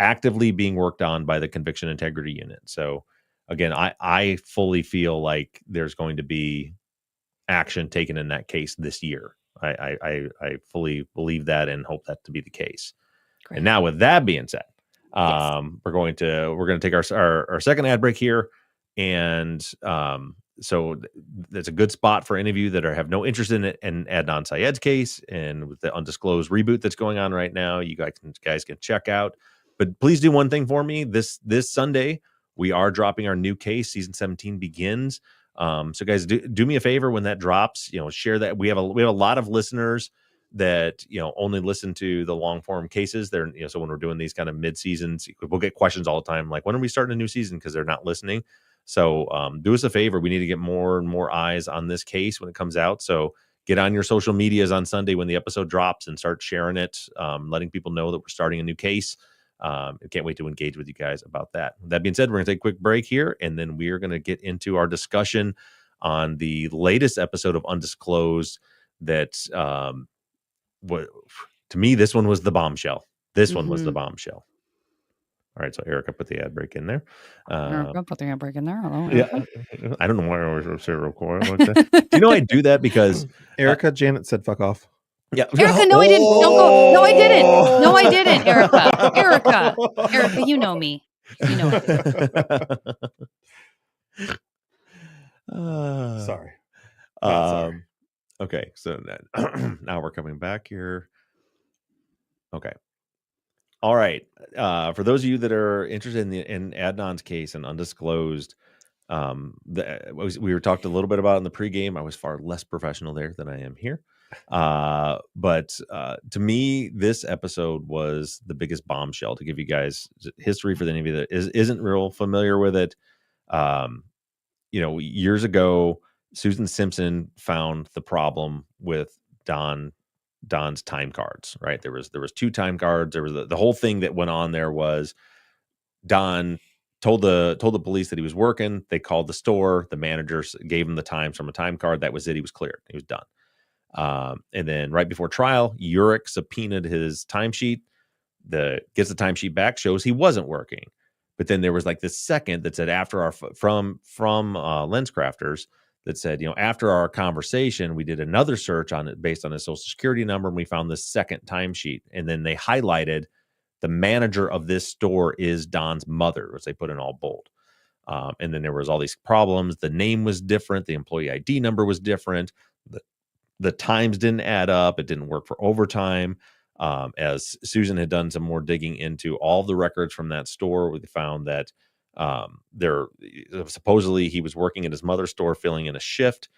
actively being worked on by the Conviction Integrity Unit. So again, I fully feel like there's going to be action taken in that case this year. I fully believe that and hope that to be the case. Great. And now with that being said, yes. we're going to take our second ad break here. And so that's a good spot for any of you that have no interest in it and Adnan Syed's case and with the undisclosed reboot that's going on right now. You guys can check out. But please do one thing for me. This Sunday, we are dropping our new case. Season 17 begins. So guys, do me a favor when that drops, share that. We have a lot of listeners that, only listen to the long form cases. They're, so when we're doing these kind of mid seasons, we'll get questions all the time. Like, when are we starting a new season? Cause they're not listening. So, do us a favor. We need to get more and more eyes on this case when it comes out. So get on your social medias on Sunday when the episode drops and start sharing it, letting people know that we're starting a new case. I can't wait to engage with you guys about that. That being said, we're going to take a quick break here, and then we are going to get into our discussion on the latest episode of Undisclosed. That, to me, this one was the bombshell. This one was the bombshell. All right, so Erica put the ad break in there. Erica put the ad break in there. Hello, Erica. Yeah, I don't know why I always say real quick. Do I do that because Erica? Janet said, "Fuck off." Yeah, Erica. No, I didn't. Don't go. No, I didn't. No, I didn't. Erica. You know me. You know me. Sorry. Sorry. Okay, so now we're coming back here. Okay. All right. For those of you that are interested in Adnan's case and Undisclosed, we were talked a little bit about in the pregame. I was far less professional there than I am here. But to me, this episode was the biggest bombshell. To give you guys history for any of you that isn't real familiar with it, years ago, Susan Simpson found the problem with Don's time cards. Right, there was 2 time cards. There was the whole thing that went on. There was Don told the police that he was working. They called the store. The managers gave him the times from a time card. That was it. He was cleared. He was done. And then right before trial, Urich subpoenaed his timesheet. Gets the timesheet back, shows he wasn't working. But then there was like this second that said after from Lens Crafters that said, after our conversation, we did another search on it based on his social security number, and we found this second timesheet. And then they highlighted the manager of this store is Don's mother, which they put in all bold. And then there was all these problems. The name was different. The employee ID number was different. The times didn't add up. It didn't work for overtime. As Susan had done some more digging into all the records from that store, we found that supposedly he was working at his mother's store filling in a shift.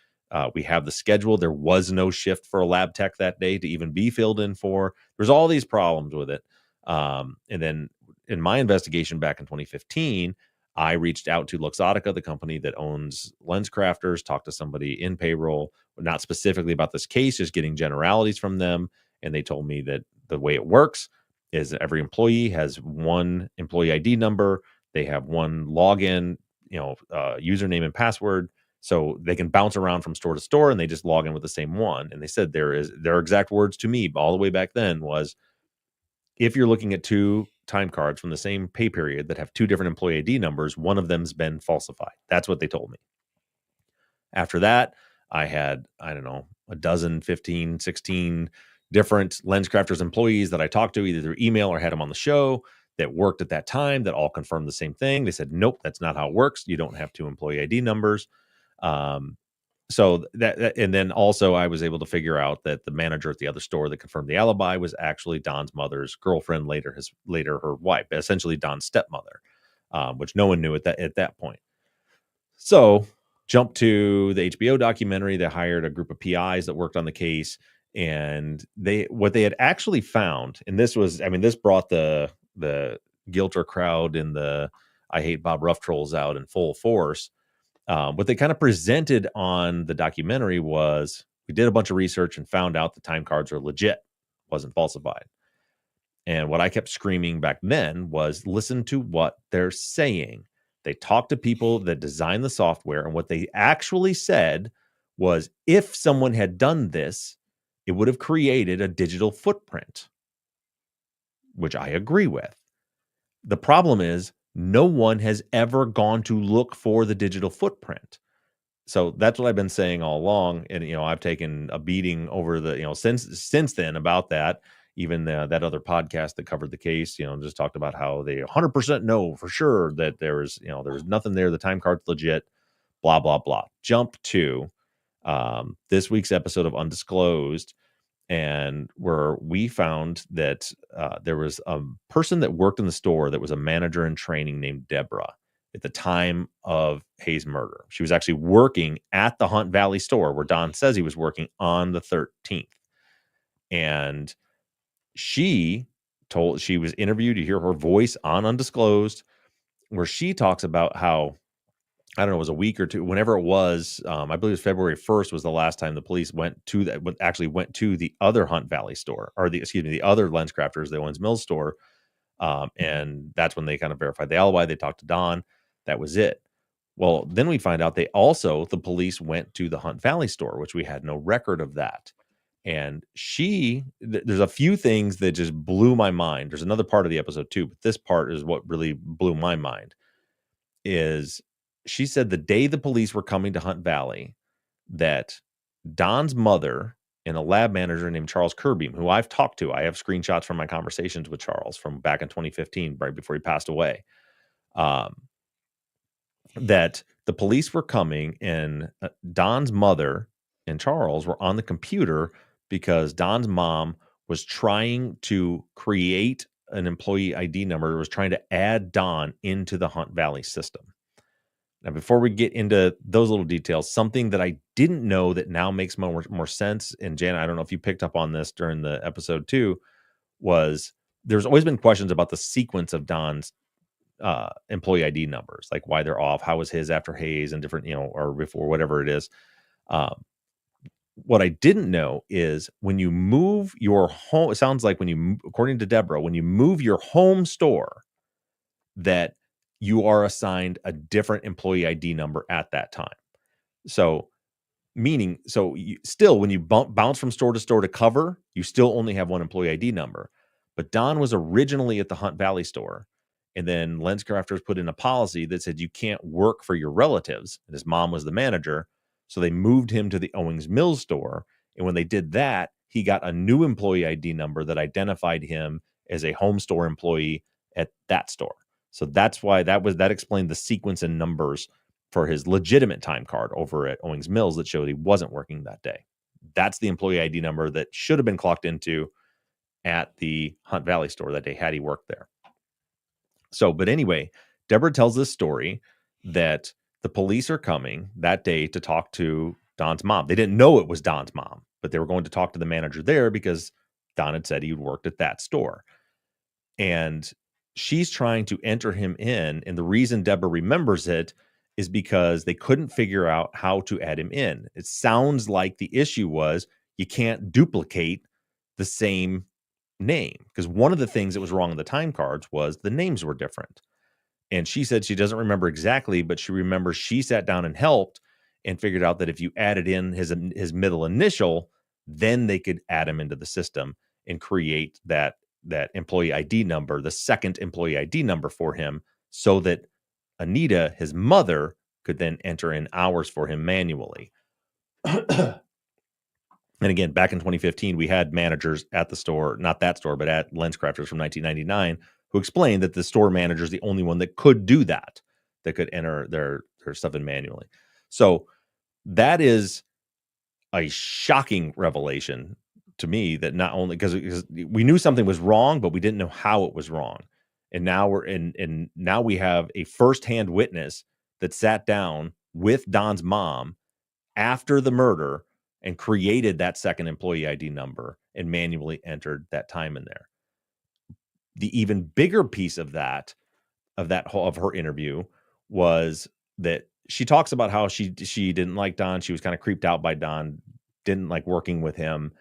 We have the schedule. There was no shift for a lab tech that day to even be filled in for. There's all these problems with it. And then in my investigation back in 2015, I reached out to Luxottica, the company that owns Lens Crafters, talked to somebody in payroll, not specifically about this case, just getting generalities from them. And they told me that the way it works is that every employee has one employee ID number. They have one login, username and password. So they can bounce around from store to store and they just log in with the same one. And they said their exact words to me all the way back then was, if you're looking at 2 time cards from the same pay period that have 2 different employee ID numbers, one of them's been falsified. That's what they told me. After that, I had, I don't know, a dozen, 15, 16 different Lens Crafters employees that I talked to either through email or had them on the show that worked at that time that all confirmed the same thing. They said, nope, that's not how it works. You don't have 2 employee ID numbers. So that, and then also I was able to figure out that the manager at the other store that confirmed the alibi was actually Don's mother's girlfriend, later her wife, essentially Don's stepmother, which no one knew at that point. So jump to the HBO documentary. They hired a group of PIs that worked on the case, and what they had actually found, and this brought the Gilter crowd and the I Hate Bob Ruff trolls out in full force. What they kind of presented on the documentary was, we did a bunch of research and found out the time cards are legit, wasn't falsified. And what I kept screaming back then was, listen to what they're saying. They talked to people that designed the software, and what they actually said was, if someone had done this, it would have created a digital footprint, which I agree with. The problem is, no one has ever gone to look for the digital footprint. So that's what I've been saying all along. And, I've taken a beating over since then about that. Even that other podcast that covered the case, just talked about how they 100% know for sure that there was nothing there. The time card's legit, blah, blah, blah. Jump to this week's episode of Undisclosed, and where we found that there was a person that worked in the store that was a manager in training named Deborah at the time of Hayes' murder. She was actually working at the Hunt Valley store where Don says he was working on the 13th. And she was interviewed. You hear her voice on Undisclosed, where she talks about how, I don't know, it was a week or two, whenever it was, I believe it was February 1st was the last time the police went to the other Hunt Valley store, or the other LensCrafters, the Owens Mills store. And that's when they kind of verified the alibi. They talked to Don. That was it. Well, then we find out the police went to the Hunt Valley store, which we had no record of that. And there's a few things that just blew my mind. There's another part of the episode too, but this part is what really blew my mind. Is she said the day the police were coming to Hunt Valley, that Don's mother and a lab manager named Charles Kirby, who I've talked to, I have screenshots from my conversations with Charles from back in 2015, right before he passed away, that the police were coming, and Don's mother and Charles were on the computer because Don's mom was trying to create an employee ID number, was trying to add Don into the Hunt Valley system. Now, before we get into those little details, something that I didn't know that now makes more sense, and Jana, I don't know if you picked up on this during the episode too, was there's always been questions about the sequence of Don's employee ID numbers, like why they're off, how was his after Hayes and different, or before, whatever it is. What I didn't know is when you move your home, it sounds like according to Deborah, when you move your home store, that you are assigned a different employee ID number at that time. So meaning, still, when you bounce from store to store to cover, you still only have one employee ID number. But Don was originally at the Hunt Valley store, and then LensCrafters put in a policy that said you can't work for your relatives, and his mom was the manager. So they moved him to the Owens Mills store. And when they did that, he got a new employee ID number that identified him as a home store employee at that store. So that's why that explained the sequence and numbers for his legitimate time card over at Owens Mills that showed he wasn't working that day. That's the employee ID number that should have been clocked into at the Hunt Valley store that day had he worked there. So, but anyway, Deborah tells this story that the police are coming that day to talk to Don's mom. They didn't know it was Don's mom, but they were going to talk to the manager there because Don had said he worked at that store. And she's trying to enter him in. And the reason Deborah remembers it is because they couldn't figure out how to add him in. It sounds like the issue was you can't duplicate the same name, because one of the things that was wrong in the time cards was the names were different. And she said she doesn't remember exactly, but she remembers she sat down and helped and figured out that if you added in his middle initial, then they could add him into the system and create that employee ID number, the second employee ID number for him, so that Anita, his mother, could then enter in hours for him manually. And again, back in 2015, we had managers at the store, not that store, but at LensCrafters from 1999, who explained that the store manager is the only one that could do that could enter their stuff in manually. So that is a shocking revelation to me, that not only because we knew something was wrong, but we didn't know how it was wrong. And now now we have a firsthand witness that sat down with Don's mom after the murder and created that second employee ID number and manually entered that time in there. The even bigger piece of her interview was that she talks about how she didn't like Don. She was kind of creeped out by Don, didn't like working with him.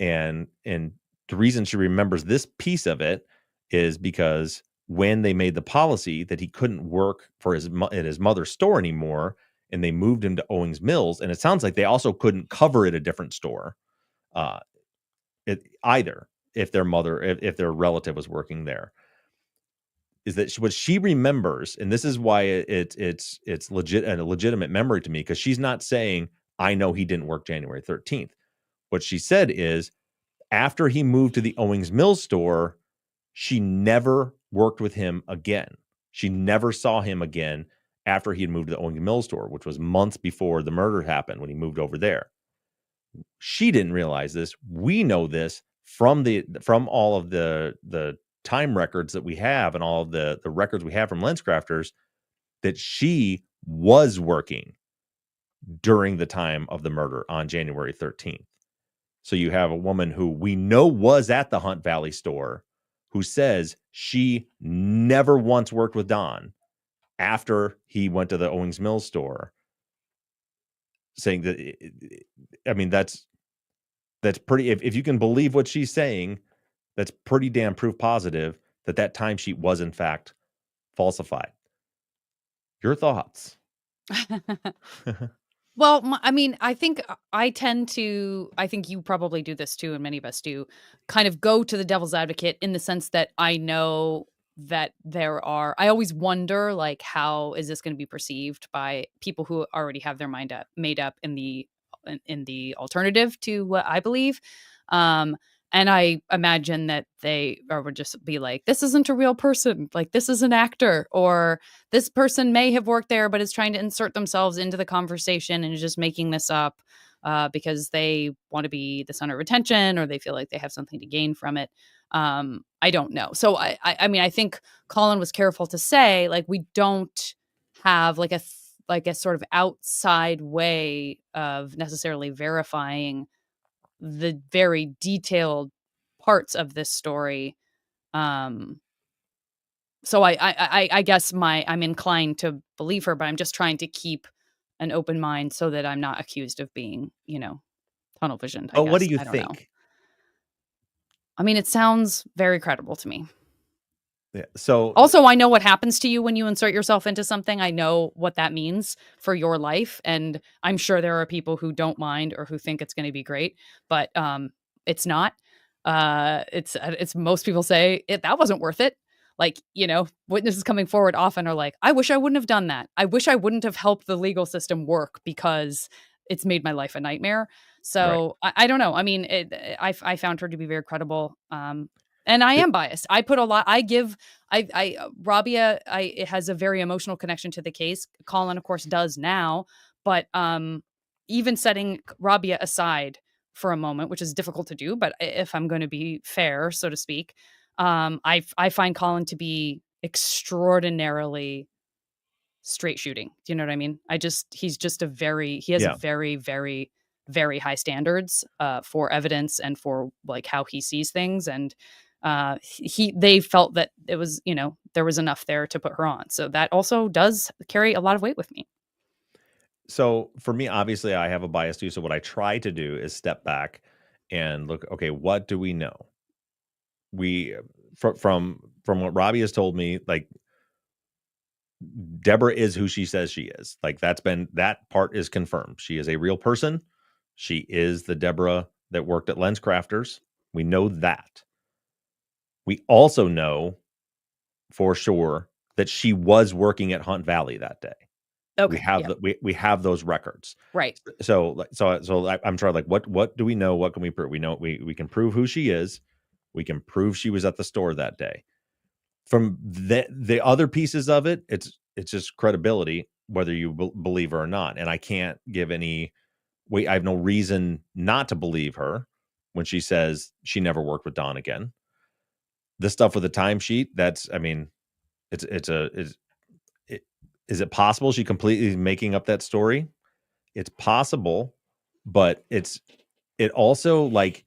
And the reason she remembers this piece of it is because when they made the policy that he couldn't work for at his mother's store anymore, and they moved him to Owings Mills, and it sounds like they also couldn't cover at a different store either if their relative was working there. Is that what she remembers? And this is why it's a legitimate memory to me, because she's not saying, I know he didn't work January 13th. What she said is, after he moved to the Owings Mills store, she never worked with him again. She never saw him again after he had moved to the Owings Mills store, which was months before the murder happened when he moved over there. She didn't realize this. We know this from all of the time records that we have and all of the records we have from LensCrafters, that she was working during the time of the murder on January 13th. So you have a woman who we know was at the Hunt Valley store who says she never once worked with Don after he went to the Owings Mills store, saying that, I mean, that's pretty, if you can believe what she's saying, that's pretty damn proof positive that timesheet was in fact falsified. Your thoughts? Well, I mean, I think you probably do this too, and many of us do, kind of go to the devil's advocate in the sense that I know that I always wonder, like, how is this going to be perceived by people who already have their mind made up in the alternative to what I believe. And I imagine that they would just be like, this isn't a real person. Like, this is an actor, or this person may have worked there, but is trying to insert themselves into the conversation and is just making this up because they want to be the center of attention, or they feel like they have something to gain from it. I don't know. So I mean, I think Colin was careful to say, like, we don't have like a sort of outside way of necessarily verifying the very detailed parts of this story. So I guess I'm inclined to believe her, but I'm just trying to keep an open mind so that I'm not accused of being, tunnel visioned. What do you think? Know. I mean, it sounds very credible to me. Yeah. So also, I know what happens to you when you insert yourself into something. I know what that means for your life. And I'm sure there are people who don't mind or who think it's going to be great, but it's not. It's most people say that wasn't worth it. Like, witnesses coming forward often are like, I wish I wouldn't have done that. I wish I wouldn't have helped the legal system work because it's made my life a nightmare. So right. I don't know. I mean, I found her to be very credible. And I am biased. I put a lot. Rabia, it has a very emotional connection to the case. Colin, of course, does now. But even setting Rabia aside for a moment, which is difficult to do, but if I'm going to be fair, so to speak, I find Colin to be extraordinarily straight shooting. Do you know what I mean? He has a very, very, very high standards for evidence and for like how he sees things. And they felt that it was, there was enough there to put her on. So that also does carry a lot of weight with me. So for me, obviously I have a bias too. So what I try to do is step back and look, okay, what do we know? From what Robbie has told me, like, Deborah is who she says she is. Like, that part is confirmed. She is a real person. She is the Deborah that worked at LensCrafters. We know that. We also know for sure that she was working at Hunt Valley that day. Okay, we have those records, right? So I'm trying, like, what do we know? What can we prove? We know we can prove who she is. We can prove she was at the store that day. From the other pieces of it, it's just credibility. whether you believe her or not. And I can't give any weight. I have no reason not to believe her when she says she never worked with Don again. The stuff with the timesheet, that's, I mean, is it possible she completely making up that story? It's possible, but it also like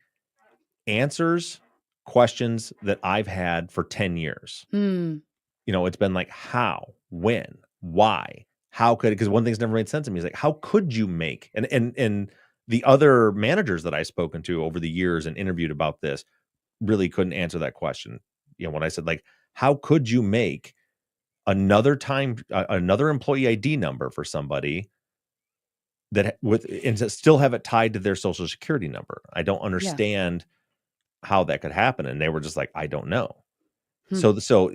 answers questions that I've had for 10 years. You know, it's been like, how, when, why, how could it? Because one thing's never made sense to me is like, how could you make, and the other managers that I've spoken to over the years and interviewed about this really couldn't answer that question. You know, when I said like, how could you make another employee ID number for somebody that and still have it tied to their social security number? I don't understand how that could happen. And they were just like, I don't know. So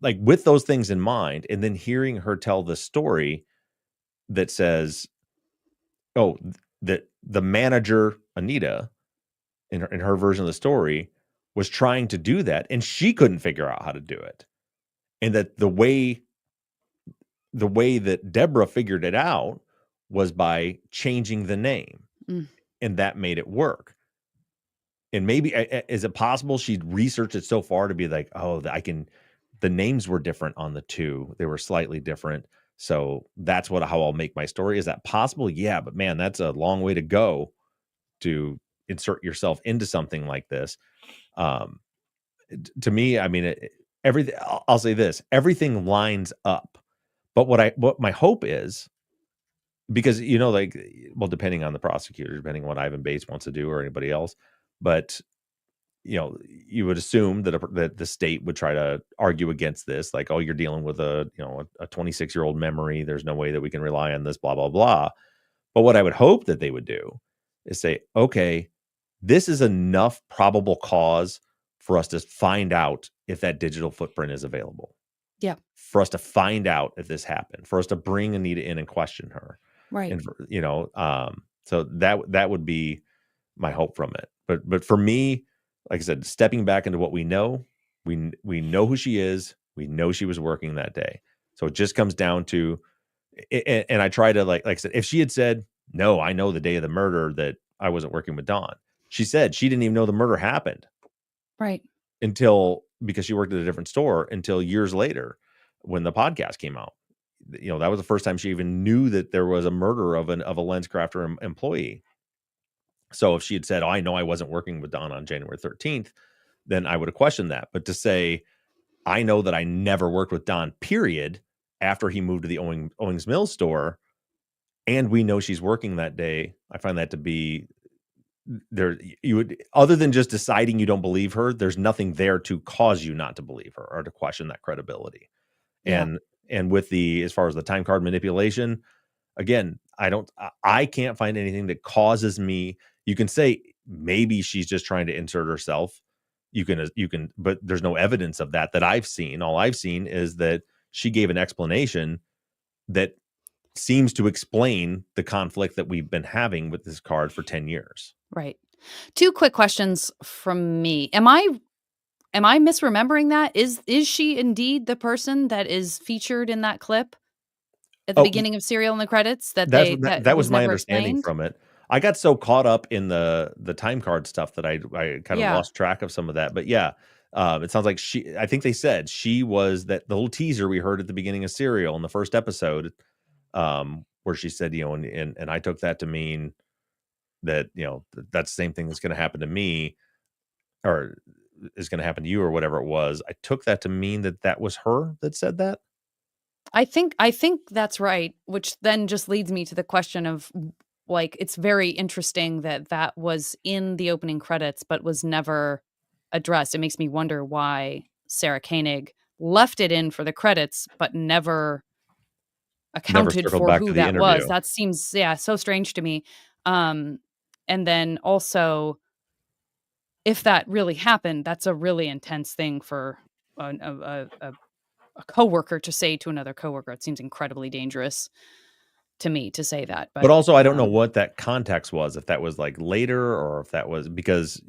like with those things in mind, and then hearing her tell the story that says, oh, that the manager, Anita, in her version of the story, was trying to do that, and she couldn't figure out how to do it. And that the way that Deborah figured it out was by changing the name. And that made it work. And maybe, is it possible she'd researched it so far to be like, oh, the names were different on the two. They were slightly different. So that's how I'll make my story. Is that possible? Yeah, but man, that's a long way to go to insert yourself into something like this. To me, I mean, everything, I'll say this, everything lines up. But what my hope is, because, you know, like, well, depending on the prosecutor, depending on what Ivan Bates wants to do or anybody else, but, you know, you would assume that the state would try to argue against this, like, oh, you're dealing with a 26-year-old memory. There's no way that we can rely on this, blah, blah, blah. But what I would hope that they would do is say, okay, this is enough probable cause for us to find out if that digital footprint is available. Yeah. For us to find out if this happened, for us to bring Anita in and question her. Right. And, so that would be my hope from it. But for me, like I said, stepping back into what we know, we know who she is. We know she was working that day. So it just comes down to, and I try to, like I said, if she had said, no, I know the day of the murder that I wasn't working with Dawn. She said she didn't even know the murder happened. Right. Because she worked at a different store until years later when the podcast came out. You know, that was the first time she even knew that there was a murder of a LensCrafter employee. So if she had said, oh, I know I wasn't working with Don on January 13th, then I would have questioned that. But to say, I know that I never worked with Don, period, after he moved to the Owings Mills store, and we know she's working that day, I find that to be there. You would, other than just deciding you don't believe her, there's nothing there to cause you not to believe her or to question that credibility. Yeah. And with as far as the time card manipulation, again, I can't find anything that causes me. You can say maybe she's just trying to insert herself. You can, but there's no evidence of that I've seen. All I've seen is that she gave an explanation that seems to explain the conflict that we've been having with this card for 10 years. Right. 2 quick questions from me. Am I misremembering that? Is she indeed the person that is featured in that clip at the beginning of Serial in the credits? That was my understanding from it. I got so caught up in the time card stuff that I kind of lost track of some of that. But yeah, it sounds like I think they said she was the little teaser we heard at the beginning of Serial in the first episode, where she said, and I took that to mean that, that's the same thing that's going to happen to me, or is going to happen to you, or whatever it was. I took that to mean that was her that said that. I think that's right, which then just leads me to the question of, like, it's very interesting that was in the opening credits but was never addressed. It makes me wonder why Sarah Koenig left it in for the credits but never accounted for who that was. That seems so strange to me. And then also, if that really happened, that's a really intense thing for a coworker to say to another coworker. It seems incredibly dangerous to me to say that. But also, I don't know what that context was, if that was like later, or if that was because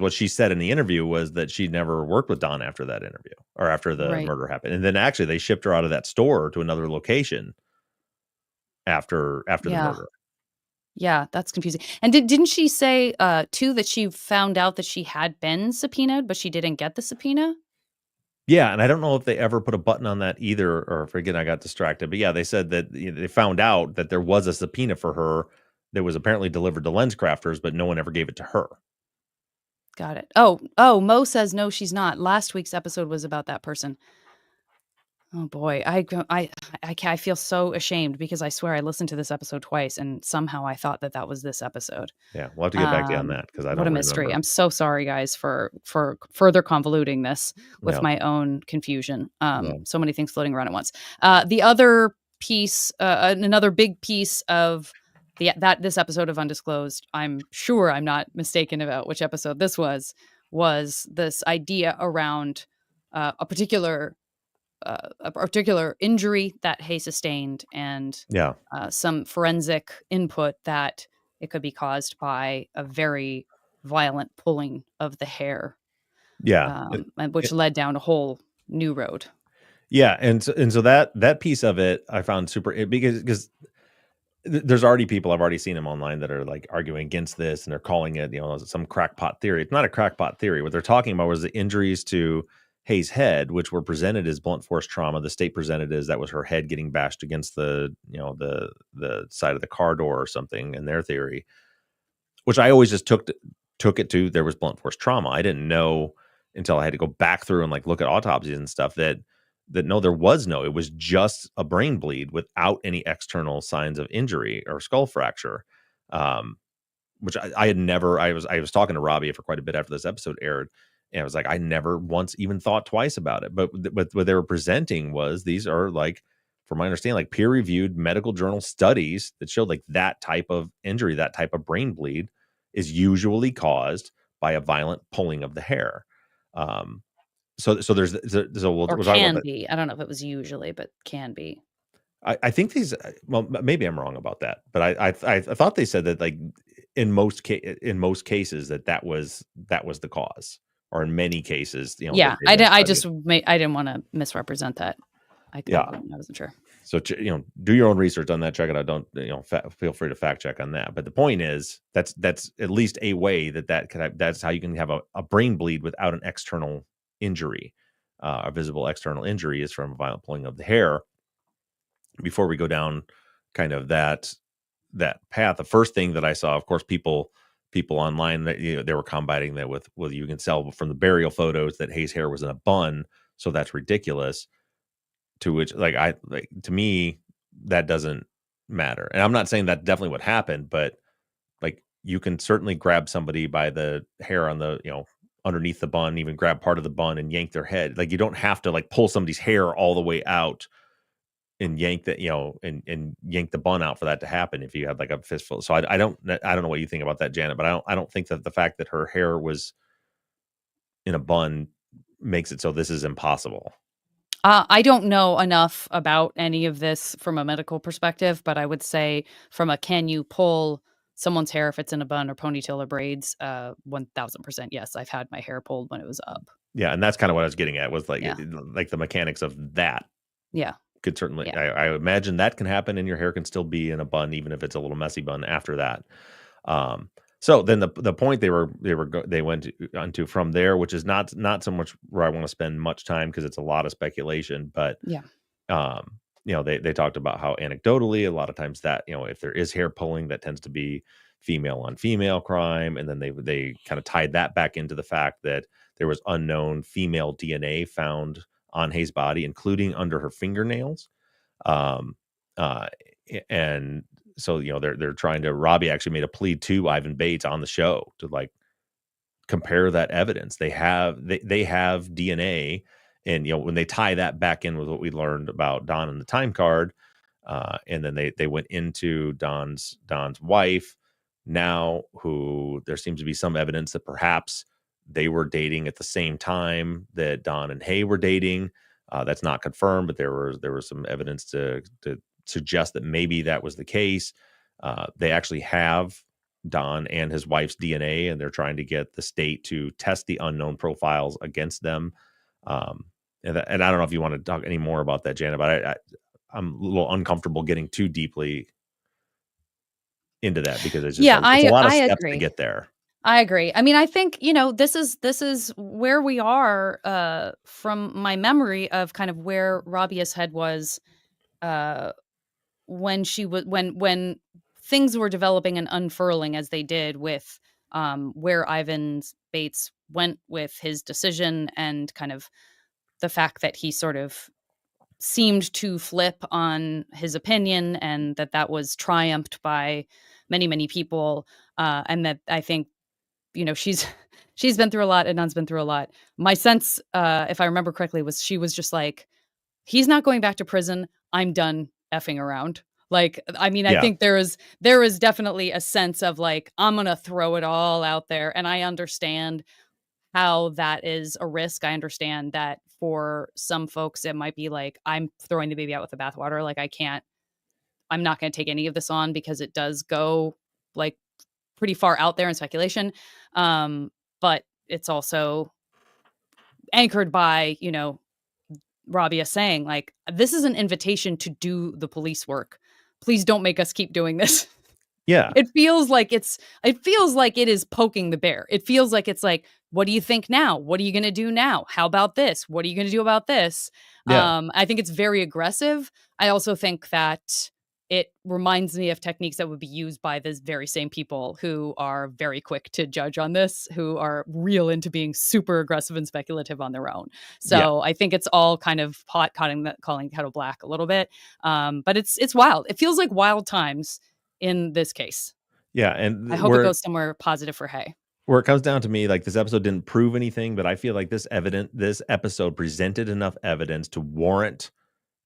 what she said in the interview was that she never worked with Don after that interview, or after the murder happened. And then actually they shipped her out of that store to another location after the murder. Yeah, that's confusing. And didn't she say, too, that she found out that she had been subpoenaed, but she didn't get the subpoena? Yeah, and I don't know if they ever put a button on that either, or if again I got distracted. But yeah, they said that they found out that there was a subpoena for her that was apparently delivered to LensCrafters, but no one ever gave it to her. Got it. Oh, Mo says no, she's not. Last week's episode was about that person. Oh boy, I feel so ashamed because I swear I listened to this episode twice and somehow I thought that was this episode. Yeah, we'll have to get back to you on that because I don't What a remember. mystery. I'm so sorry, guys, for further convoluting this with my own confusion. So many things floating around at once. The other piece, another big piece of this episode of Undisclosed, I'm sure I'm not mistaken about which episode this was this idea around a particular injury that Hay sustained and some forensic input that it could be caused by a very violent pulling of the hair. Which led down a whole new road. Yeah, and so that piece of it I found super because there's already people I've already seen them online that are like arguing against this, and they're calling it some crackpot theory. It's not a crackpot theory. What they're talking about was the injuries to Hayes' head, which were presented as blunt force trauma. The state presented as that was her head getting bashed against the side of the car door or something in their theory, which I always just took it to there was blunt force trauma. I didn't know until I had to go back through and like look at autopsies and stuff that no, there was no, it was just a brain bleed without any external signs of injury or skull fracture. Which I had never, I was talking to Robbie for quite a bit after this episode aired. And I was like, I never once even thought twice about it. But what they were presenting was these are like, from my understanding, like peer reviewed medical journal studies that showed like that type of injury, that type of brain bleed is usually caused by a violent pulling of the hair. So there's we'll or talk can about be. I don't know if it was usually, but can be. I think these. Well, maybe I'm wrong about that, but I thought they said that like in most cases that was the cause, or in many cases, Yeah, I didn't want to misrepresent that. I wasn't sure. So do your own research on that. Check it out. Don't feel free to fact check on that. But the point is that's at least a way that's how you can have a brain bleed without an external injury. A visible external injury is from a violent pulling of the hair. Before we go down kind of that path, the first thing that I saw, of course, people online that they were combating that with, well, you can tell from the burial photos that Hayes' hair was in a bun, so that's ridiculous. To which, to me, that doesn't matter. And I'm not saying that's definitely what happened, but like you can certainly grab somebody by the hair on the underneath the bun, even grab part of the bun and yank their head. Like you don't have to like pull somebody's hair all the way out and yank that, and yank the bun out for that to happen if you had like a fistful. So I don't know what you think about that, Janet, but I don't think that the fact that her hair was in a bun makes it so this is impossible. I don't know enough about any of this from a medical perspective, but I would say can you pull someone's hair if it's in a bun or ponytail or braids? 1000% yes. I've had my hair pulled when it was up. Yeah, and that's kind of what I was getting at was like like the mechanics of that. Yeah. Could certainly, I imagine that can happen, and your hair can still be in a bun, even if it's a little messy bun after that. So then the point they went onto from there, which is not so much where I want to spend much time because it's a lot of speculation, but they talked about how anecdotally a lot of times that if there is hair pulling, that tends to be female on female crime, and then they kind of tied that back into the fact that there was unknown female DNA found on Hayes' body, including under her fingernails. And so, they're trying to, Robbie actually made a plea to Ivan Bates on the show to like compare that evidence. They have DNA, and, when they tie that back in with what we learned about Don and the time card, and then they went into Don's wife now, who there seems to be some evidence that perhaps they were dating at the same time that Don and Hay were dating. That's not confirmed, but there was some evidence to suggest that maybe that was the case. They actually have Don and his wife's DNA, and they're trying to get the state to test the unknown profiles against them. And I don't know if you want to talk any more about that, Janet, but I'm a little uncomfortable getting too deeply into that because it's just it's a lot of steps to get there. I agree. I mean, I think, this is where we are from my memory of kind of where Rabia's head was when she was when things were developing and unfurling as they did with where Ivan Bates went with his decision and kind of the fact that he sort of seemed to flip on his opinion and that was triumphed by many, many people. And that I think, she's been through a lot and Nun's been through a lot. My sense, if I remember correctly, was she was just like, he's not going back to prison. I'm done effing around. Like, I mean, I think there is definitely a sense of like, I'm going to throw it all out there. And I understand how that is a risk. I understand that for some folks, it might be like, I'm throwing the baby out with the bathwater. Like, I'm not going to take any of this on because it does go like pretty far out there in speculation. But it's also anchored by, Rabia saying like, this is an invitation to do the police work. Please don't make us keep doing this. Yeah. It feels like it is poking the bear. It feels like it's like, what do you think now? What are you going to do now? How about this? What are you going to do about this? Yeah. I think it's very aggressive. I also think that it reminds me of techniques that would be used by the very same people who are very quick to judge on this, who are real into being super aggressive and speculative on their own. So I think it's all kind of calling kettle black a little bit. But it's wild. It feels like wild times in this case. Yeah. And I hope it goes somewhere positive for Hay. Where it comes down to me, like this episode didn't prove anything, but I feel like this episode presented enough evidence to warrant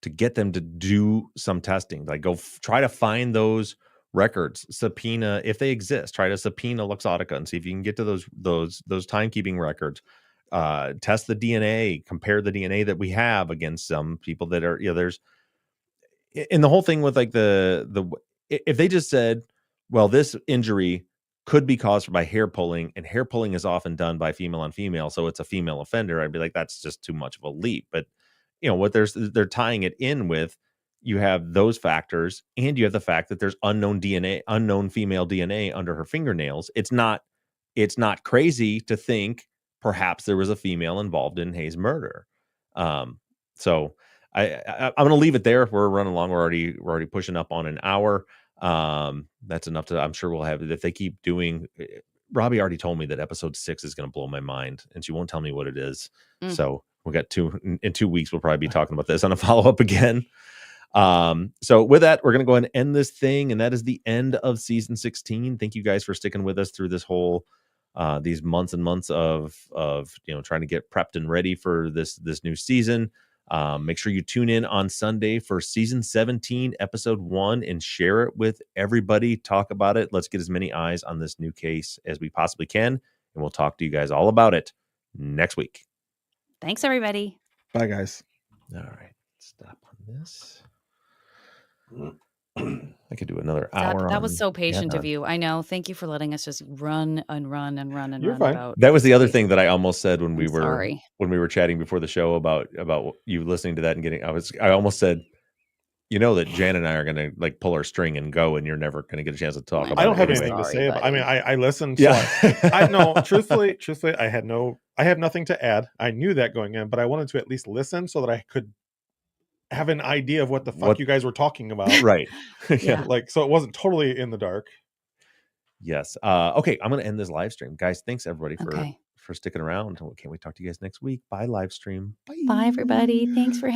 to get them to do some testing. Like go try to find those records, subpoena if they exist. Try to subpoena Luxottica and see if you can get to those timekeeping records. Test the DNA, compare the DNA that we have against some people that are there's in the whole thing with like the if they just said, well, this injury could be caused by hair pulling, and hair pulling is often done by female on female, so it's a female offender, I'd be like, that's just too much of a leap. But what they're tying it in with, you have those factors, and you have the fact that there's unknown female DNA under her fingernails. It's not crazy to think perhaps there was a female involved in Hayes' murder. So I'm going to leave it there. We're running along. We're already pushing up on an hour. That's enough to, I'm sure we'll have it if they keep doing. Robbie already told me that episode 6 is going to blow my mind, and she won't tell me what it is. So we got in 2 weeks. We'll probably be talking about this on a follow-up again. So with that, we're going to go ahead and end this thing. And that is the end of season 16. Thank you guys for sticking with us through this whole, these months and months of trying to get prepped and ready for this new season. Make sure you tune in on Sunday for season 17, episode 1, and share it with everybody. Talk about it. Let's get as many eyes on this new case as we possibly can. And we'll talk to you guys all about it next week. Thanks, everybody. Bye, guys. All right. Stop on this. I could do another hour. That was so patient of you. I know. Thank you for letting us just run and run and run and You're run fine. about. That was the other thing that I almost said when we sorry. were chatting before the show about you listening to that and I almost said, that Jan and I are going to like pull our string and go, and you're never going to get a chance to talk about it. I don't have anyway. anything to say. I mean, I listened. Yeah. So I know. Truthfully, I have nothing to add. I knew that going in, but I wanted to at least listen so that I could have an idea of what the fuck you guys were talking about. Right. Yeah. Like, so it wasn't totally in the dark. Yes. Okay. I'm going to end this live stream, guys. Thanks everybody for sticking around. Can't we talk to you guys next week? Bye, live stream. Bye everybody. Thanks for